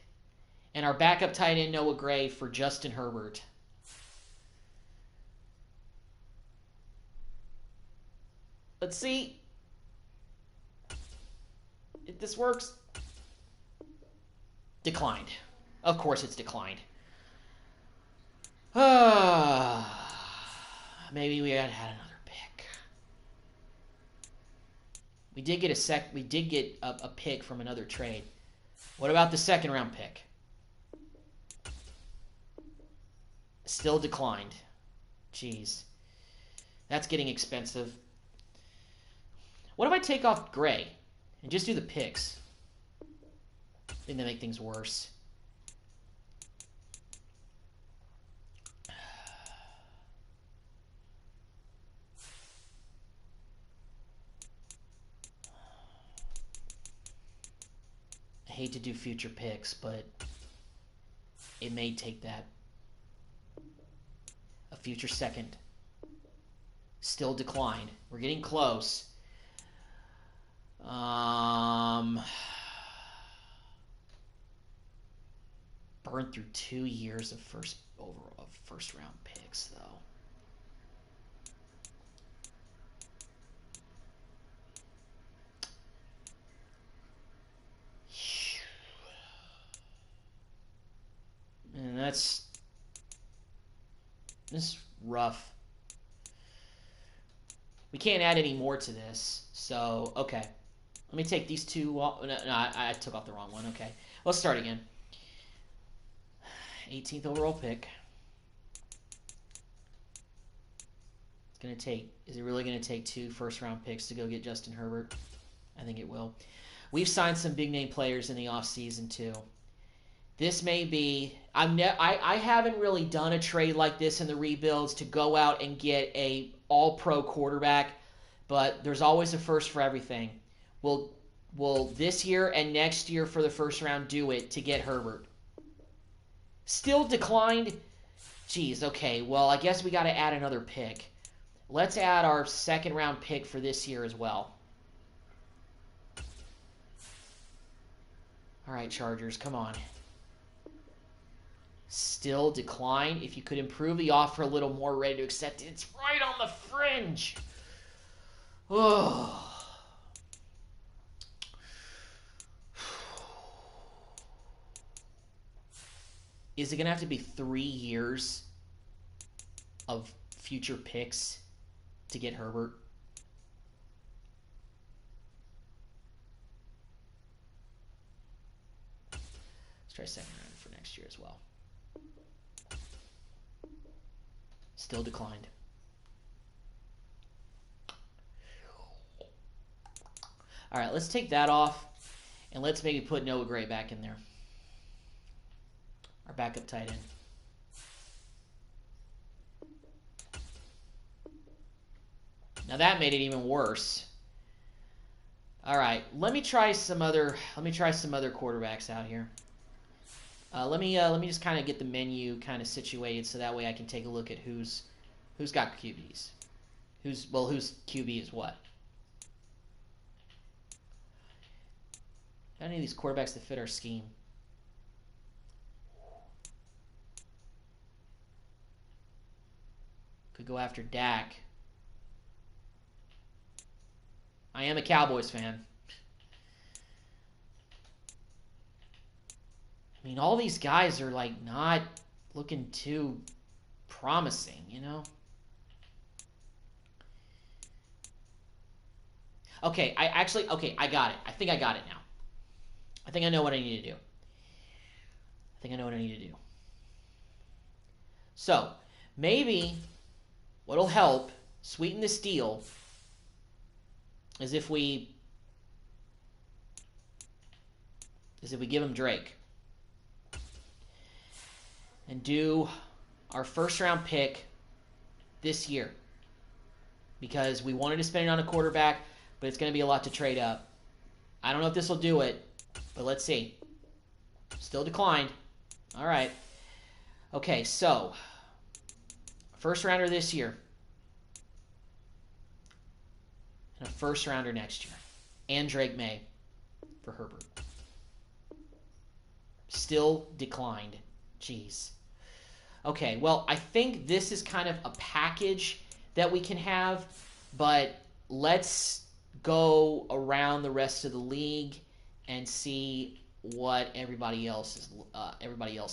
[SPEAKER 1] And our backup tight end, Noah Gray, for Justin Herbert. Let's see if this works. Declined. Of course it's declined. Maybe we had another pick. We did get a pick from another trade. What about the second round pick? Still declined. Jeez. That's getting expensive. What if I take off Gray and just do the picks? I think they make things worse. I hate to do future picks, but it may take that. A future second. Still declined. We're getting close. Burned through 2 years of first round picks, though. And this is rough. We can't add any more to this, so okay. Let me take these two off. No, I took off the wrong one. Okay, let's start again. 18th overall pick. Is it really gonna take 2 first-round picks to go get Justin Herbert? I think it will. We've signed some big-name players in the offseason too. This may be. I haven't really done a trade like this in the rebuilds to go out and get a all-pro quarterback, but there's always a first for everything. We'll will this year and next year for the first round do it to get Herbert? Still declined? Jeez, okay. Well, I guess we got to add another pick. Let's add our second round pick for this year as well. All right, Chargers, come on. Still declined. If you could improve the offer a little more, ready to accept it. It's right on the fringe. Oh. Is it going to have to be 3 years of future picks to get Herbert? Let's try second round for next year as well. Still declined. All right, let's take that off, and let's maybe put Noah Gray back in there. Our backup tight end. Now that made it even worse. All right, let me try some other quarterbacks out here. Let me just kind of get the menu kind of situated so that way I can take a look at who's got QBs. Whose QB is what? Any of these quarterbacks that fit our scheme. Could go after Dak. I am a Cowboys fan. I mean, all these guys are like not looking too promising, you know? Okay, I got it. I think I got it now. I think I know what I need to do. So, maybe what'll help sweeten this deal is if we give him Drake and do our first round pick this year, because we wanted to spend it on a quarterback, but it's going to be a lot to trade up. I don't know if this will do it, but let's see. Still declined. All right. Okay, so first rounder this year and a first rounder next year, and Drake May for Herbert. Still declined. Jeez. Okay, well, I think this is kind of a package that we can have, but let's go around the rest of the league and see what everybody else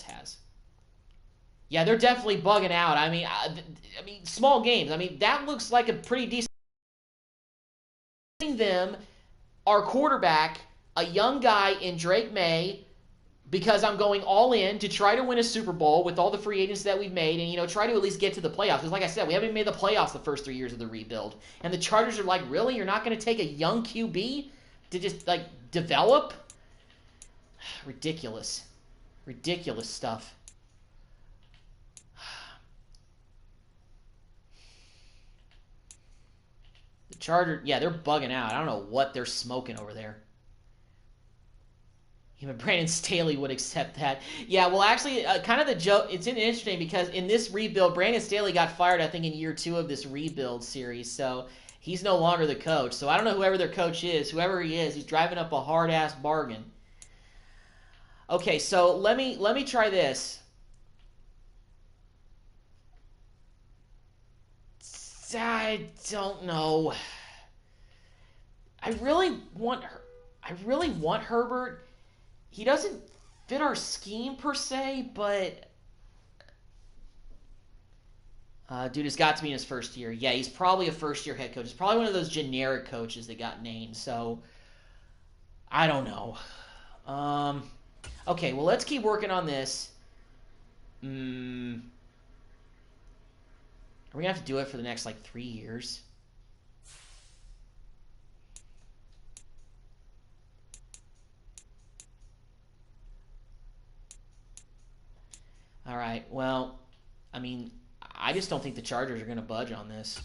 [SPEAKER 1] has. Yeah, they're definitely bugging out. I mean, small games. I mean, that looks like a pretty decent. Them, our quarterback, a young guy in Drake May, because I'm going all in to try to win a Super Bowl with all the free agents that we've made, and try to at least get to the playoffs. Because like I said, we haven't made the playoffs the first 3 years of the rebuild, and the Chargers are like, really? You're not going to take a young QB to just like develop? Ridiculous stuff. The Chargers, yeah, they're bugging out. I don't know what they're smoking over there. Even Brandon Staley would accept that. Yeah, well, actually, kind of the joke, it's interesting because in this rebuild, Brandon Staley got fired, I think, in year 2 of this rebuild series, so he's no longer the coach. So I don't know whoever their coach is. Whoever he is, he's driving up a hard-ass bargain. Okay, so let me try this. I don't know. I really want Herbert. He doesn't fit our scheme per se, but dude has got to be in his first year. Yeah, he's probably a first-year head coach. He's probably one of those generic coaches that got named. So I don't know. Okay, well, let's keep working on this. Are we gonna have to do it for the next like 3 years? All right, well, I mean, I just don't think the Chargers are going to budge on this.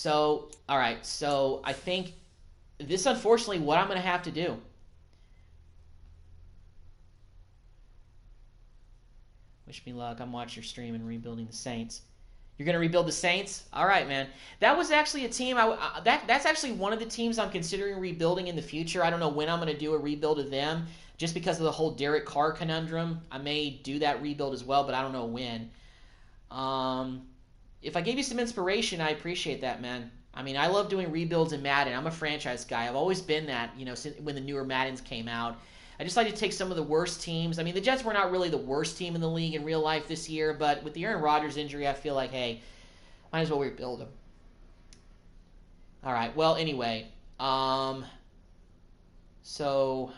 [SPEAKER 1] So, all right. So I think this, unfortunately, what I'm going to have to do. Wish me luck. I'm watching your stream and rebuilding the Saints. You're going to rebuild the Saints? All right, man. That was actually a team. That's actually one of the teams I'm considering rebuilding in the future. I don't know when I'm going to do a rebuild of them, just because of the whole Derek Carr conundrum. I may do that rebuild as well, but I don't know when. If I gave you some inspiration, I appreciate that, man. I mean, I love doing rebuilds in Madden. I'm a franchise guy. I've always been that, since when the newer Maddens came out. I just like to take some of the worst teams. I mean, the Jets were not really the worst team in the league in real life this year, but with the Aaron Rodgers injury, I feel like, hey, might as well rebuild them. All right. Well, anyway, so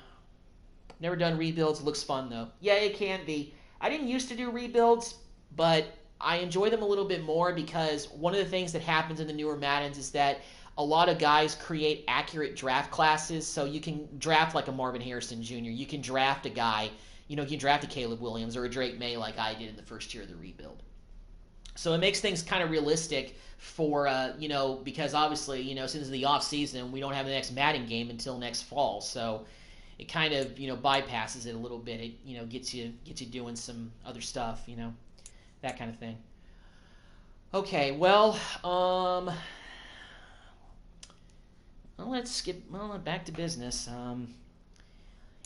[SPEAKER 1] never done rebuilds. Looks fun though. Yeah, it can be. I didn't used to do rebuilds, but I enjoy them a little bit more because one of the things that happens in the newer Maddens is that a lot of guys create accurate draft classes, so you can draft like a Marvin Harrison Jr. You can draft a guy, you can draft a Caleb Williams or a Drake May like I did in the first year of the rebuild. So it makes things kind of realistic for, because obviously, since it's the off season, we don't have the next Madden game until next fall. So it kind of, bypasses it a little bit. It, gets you doing some other stuff, that kind of thing. Okay, well, let's get back to business.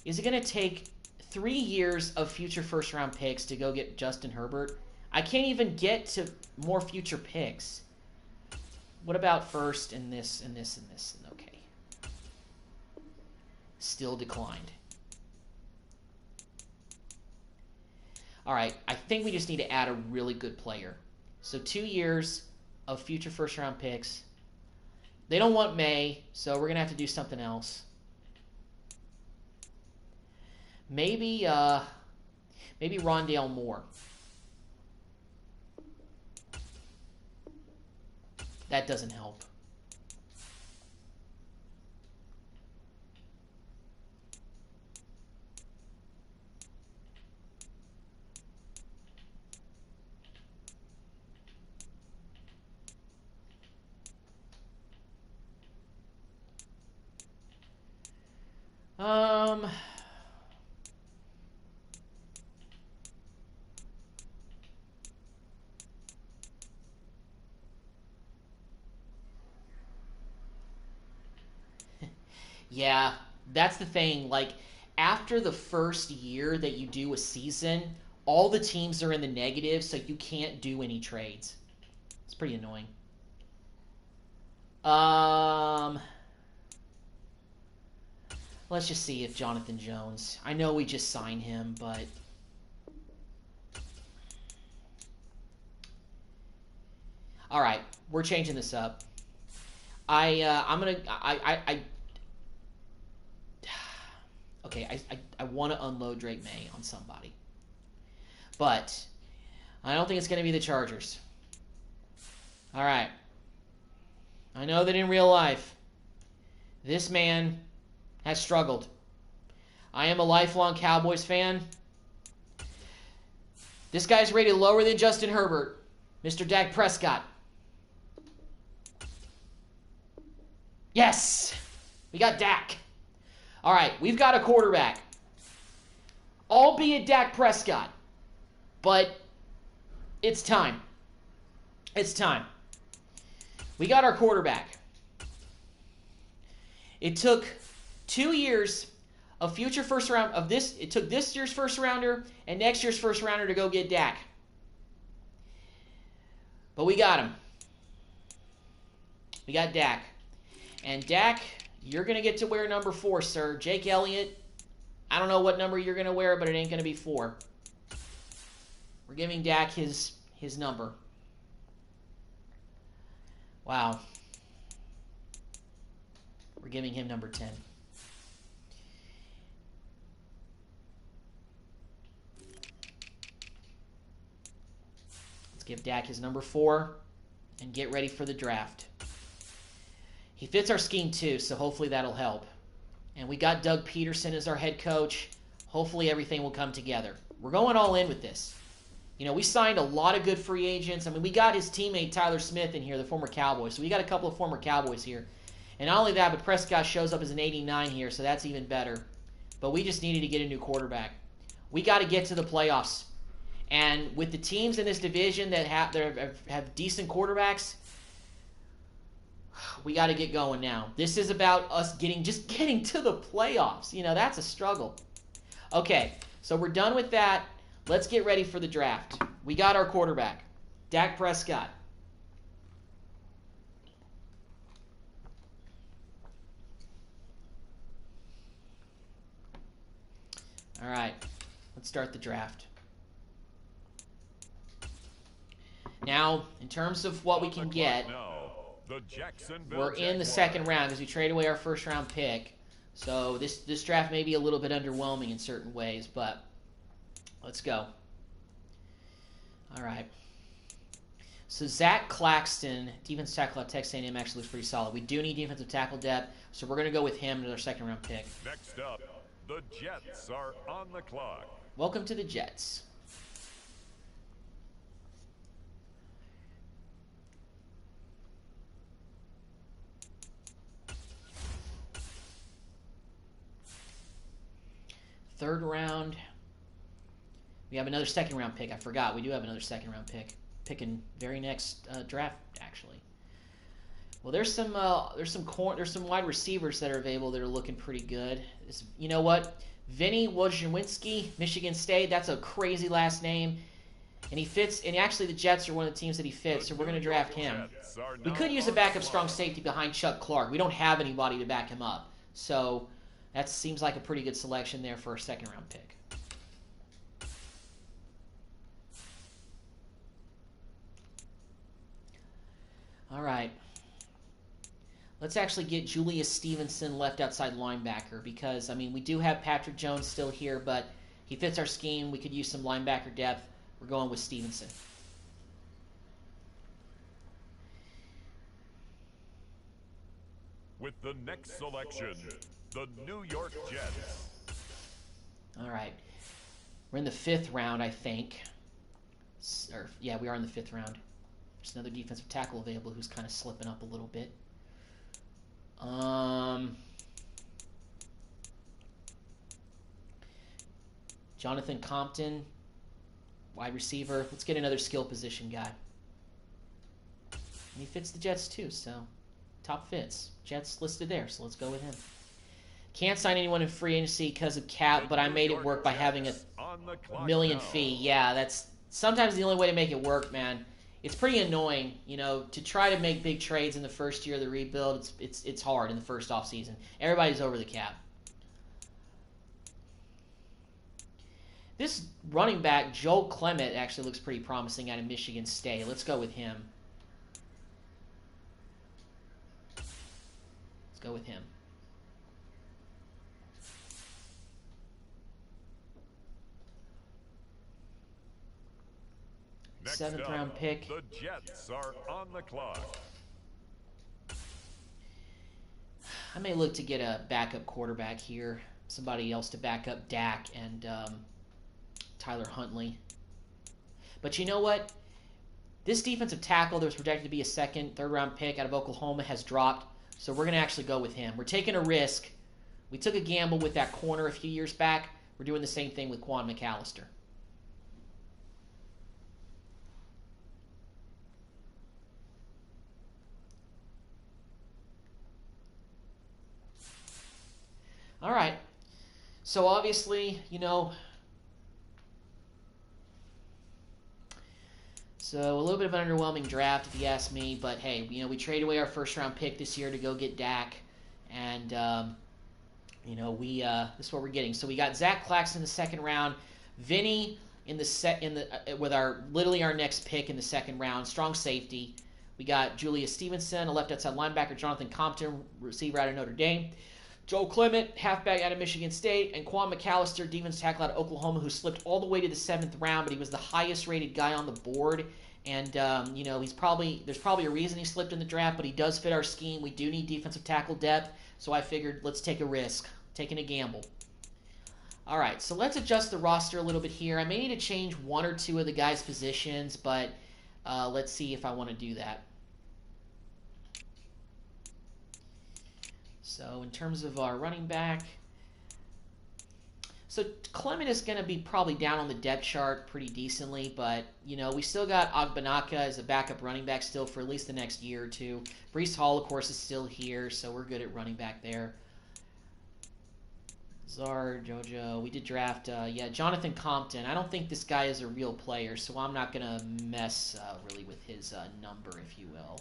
[SPEAKER 1] Is it going to take 3 years of future first-round picks to go get Justin Herbert? I can't even get to more future picks. What about first and this and this and this? Okay. Still declined. All right, I think we just need to add a really good player. So 2 years of future first-round picks. They don't want May, so we're going to have to do something else. Maybe Rondale Moore. That doesn't help. Yeah, that's the thing. Like, after the first year that you do a season, all the teams are in the negative, so you can't do any trades. It's pretty annoying. Let's just see if Jonathan Jones. I know we just signed him, but all right, we're changing this up. I want to unload Drake May on somebody, but I don't think it's going to be the Chargers. All right. I know that in real life, this man has struggled. I am a lifelong Cowboys fan. This guy's rated lower than Justin Herbert, Mr. Dak Prescott. Yes! We got Dak. All right, we've got a quarterback. Albeit Dak Prescott. But it's time. It's time. We got our quarterback. It took 2 years of future first round of this. It took this year's first rounder and next year's first rounder to go get Dak. But we got him. We got Dak. And Dak, you're going to get to wear number 4, sir. Jake Elliott, I don't know what number you're going to wear, but it ain't going to be 4. We're giving Dak his number. Wow. We're giving him number 10. Let's give Dak his number 4 and get ready for the draft. He fits our scheme too, so hopefully that'll help. And we got Doug Peterson as our head coach. Hopefully everything will come together. We're going all in with this. You know, we signed a lot of good free agents. I mean, we got his teammate Tyler Smith in here, the former Cowboy. So we got a couple of former Cowboys here. And not only that, but Prescott shows up as an 89 here, so that's even better. But we just needed to get a new quarterback. We got to get to the playoffs. And with the teams in this division that have decent quarterbacks, we got to get going now. This is about us getting to the playoffs. You know, that's a struggle. Okay, so we're done with that. Let's get ready for the draft. We got our quarterback, Dak Prescott. All right, let's start the draft. Now, in terms of what we can get, we're in the second round because we trade away our first-round pick. So this draft may be a little bit underwhelming in certain ways, but let's go. All right. So Zach Claxton, defensive tackle at Texas A&M, actually looks pretty solid. We do need defensive tackle depth, so we're going to go with him as our second-round pick.
[SPEAKER 4] Next up, the Jets are on the clock.
[SPEAKER 1] Welcome to the Jets. Third round. We have another second-round pick. I forgot. We do have another second-round pick. Picking very next draft, actually. Well, there's some wide receivers that are available that are looking pretty good. You know what? Vinny Wojciechowski, Michigan State. That's a crazy last name, and he fits. And actually, the Jets are one of the teams that he fits, so we're going to draft him. We could use a backup strong safety behind Chuck Clark. We don't have anybody to back him up, so that seems like a pretty good selection there for a second-round pick. All right. Let's actually get Julius Stevenson left outside linebacker because, I mean, we do have Patrick Jones still here, but he fits our scheme. We could use some linebacker depth. We're going with Stevenson.
[SPEAKER 4] With the next selection, the New York Jets.
[SPEAKER 1] All right. We're in the 5th round, I think. Yeah, we are in the 5th round. There's another defensive tackle available who's kind of slipping up a little bit. Jonathan Compton, wide receiver. Let's get another skill position guy. And he fits the Jets too, so top fits. Jets listed there, so let's go with him. Can't sign anyone in free agency because of cap, but I made it work by having a million fee. Yeah, that's sometimes the only way to make it work, man. It's pretty annoying, you know, to try to make big trades in the first year of the rebuild. It's hard in the first offseason. Everybody's over the cap. This running back, Joel Clement, actually looks pretty promising out of Michigan State. Let's go with him. Let's go with him.
[SPEAKER 4] Next
[SPEAKER 1] 7th round pick.
[SPEAKER 4] The Jets are on the clock.
[SPEAKER 1] I may look to get a backup quarterback here. Somebody else to back up Dak and Tyler Huntley. But you know what? This defensive tackle that was projected to be a second, third round pick out of Oklahoma has dropped. So we're going to actually go with him. We're taking a risk. We took a gamble with that corner a few years back. We're doing the same thing with Quan McAllister. All right. So obviously, you know, so a little bit of an underwhelming draft if you ask me, but hey, you know, we traded away our first round pick this year to go get Dak, and you know, this is what we're getting. So we got Zach Claxton in the second round, Vinny with our literally our next pick in the second round, strong safety. We got Julius Stevenson, a left outside linebacker, Jonathan Compton, receiver out of Notre Dame. Joe Clement, halfback out of Michigan State, and Quan McAllister, defensive tackle out of Oklahoma, who slipped all the way to the 7th round, but he was the highest-rated guy on the board. And you know, there's probably a reason he slipped in the draft, but he does fit our scheme. We do need defensive tackle depth, so I figured let's take a risk, taking a gamble. All right, so let's adjust the roster a little bit here. I may need to change one or two of the guys' positions, but let's see if I want to do that. So in terms of our running back, so Clement is going to be probably down on the depth chart pretty decently, but, you know, we still got Agbanaka as a backup running back still for at least the next year or two. Breece Hall, of course, is still here, so we're good at running back there. Zard, JoJo, we did draft, Jonathan Compton. I don't think this guy is a real player, so I'm not going to mess really with his number, if you will.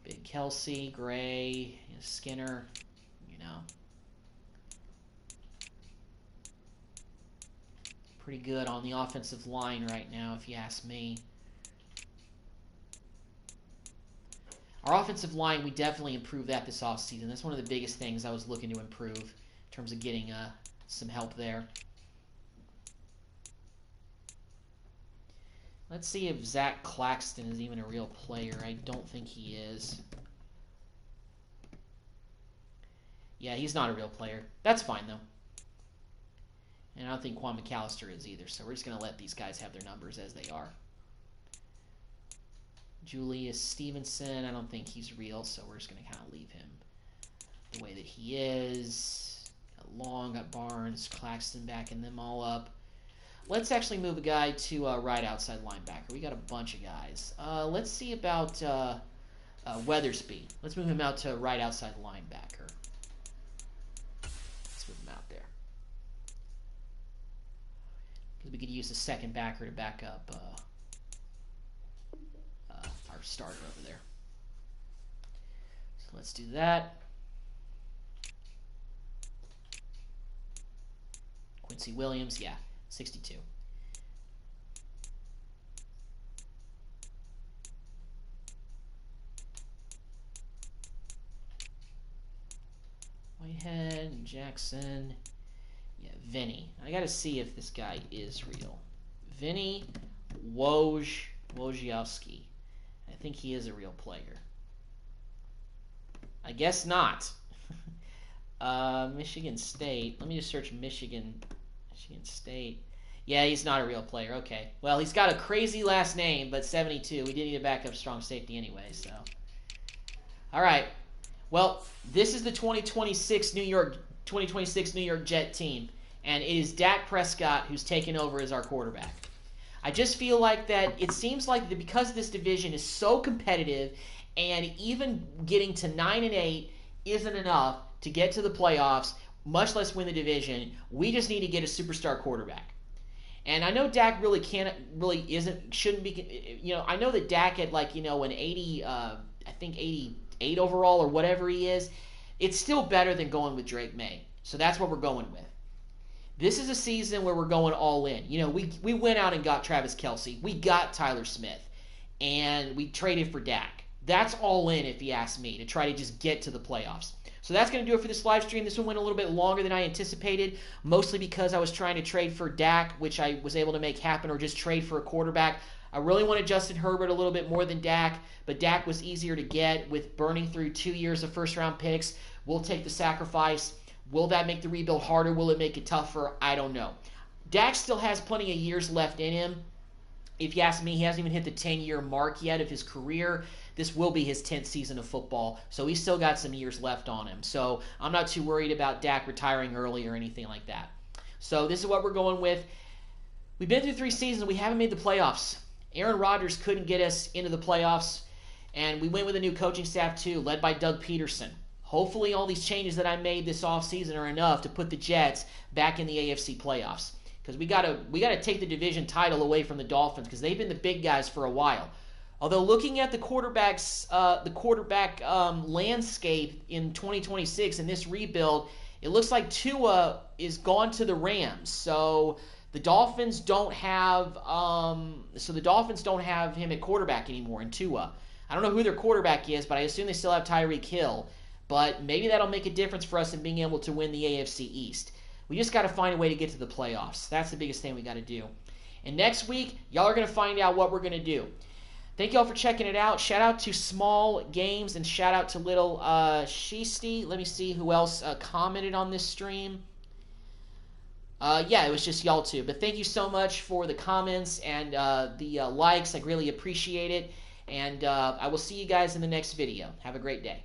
[SPEAKER 1] Big Kelsey, Gray, Skinner, you know. Pretty good on the offensive line right now, if you ask me. Our offensive line, we definitely improved that this offseason. That's one of the biggest things I was looking to improve in terms of getting some help there. Let's see if Zach Claxton is even a real player. I don't think he is. Yeah, he's not a real player. That's fine, though. And I don't think Quan McAllister is either, so we're just going to let these guys have their numbers as they are. Julius Stevenson, I don't think he's real, so we're just going to kind of leave him the way that he is. Got Long, got Barnes, Claxton backing them all up. Let's actually move a guy to right outside linebacker. We got a bunch of guys. Let's see about Weathersby. Let's move him out to right outside linebacker. Let's move him out there. Because we could use the second backer to back up our starter over there. So let's do that. Quincy Williams, yeah, 62. Whitehead, Jackson, yeah, Vinny. I got to see if this guy is real. Vinny Wojciechowski. I think he is a real player. I guess not. Michigan State. Let me just search Michigan State. Yeah, he's not a real player. Okay. Well, he's got a crazy last name, but 72. We did need a backup strong safety anyway, so. All right. Well, this is the 2026 New York Jet team, and it is Dak Prescott who's taken over as our quarterback. I just feel like that it seems like that because this division is so competitive, and even getting to 9-8 isn't enough to get to the playoffs, much less win the division. We just need to get a superstar quarterback. And I know Dak shouldn't be, you know, I know that Dak had like, you know, an 88 overall or whatever he is. It's still better than going with Drake May. So that's what we're going with. This is a season where we're going all in. You know, we went out and got Travis Kelce. We got Tyler Smith. And we traded for Dak. That's all in, if you ask me, to try to just get to the playoffs. So that's going to do it for this live stream. This one went a little bit longer than I anticipated, mostly because I was trying to trade for Dak, which I was able to make happen, or just trade for a quarterback. I really wanted Justin Herbert a little bit more than Dak, but Dak was easier to get with burning through 2 years of first-round picks. We'll take the sacrifice. Will that make the rebuild harder? Will it make it tougher? I don't know. Dak still has plenty of years left in him. If you ask me, he hasn't even hit the 10-year mark yet of his career. This will be his 10th season of football, so he's still got some years left on him. So I'm not too worried about Dak retiring early or anything like that. So this is what we're going with. We've been through 3 seasons. We haven't made the playoffs. Aaron Rodgers couldn't get us into the playoffs, and we went with a new coaching staff too, led by Doug Peterson. Hopefully all these changes that I made this offseason are enough to put the Jets back in the AFC playoffs. Because we gotta take the division title away from the Dolphins because they've been the big guys for a while. Although looking at the quarterback landscape in 2026 in this rebuild, it looks like Tua is gone to the Rams. So the Dolphins don't have him at quarterback anymore in Tua. I don't know who their quarterback is, but I assume they still have Tyreek Hill. But maybe that'll make a difference for us in being able to win the AFC East. We just got to find a way to get to the playoffs. That's the biggest thing we got to do. And next week, y'all are going to find out what we're going to do. Thank y'all for checking it out. Shout out to Small Games and shout out to Little Sheesty. Let me see who else commented on this stream. Yeah, it was just y'all two. But thank you so much for the comments and the likes. I really appreciate it. And I will see you guys in the next video. Have a great day.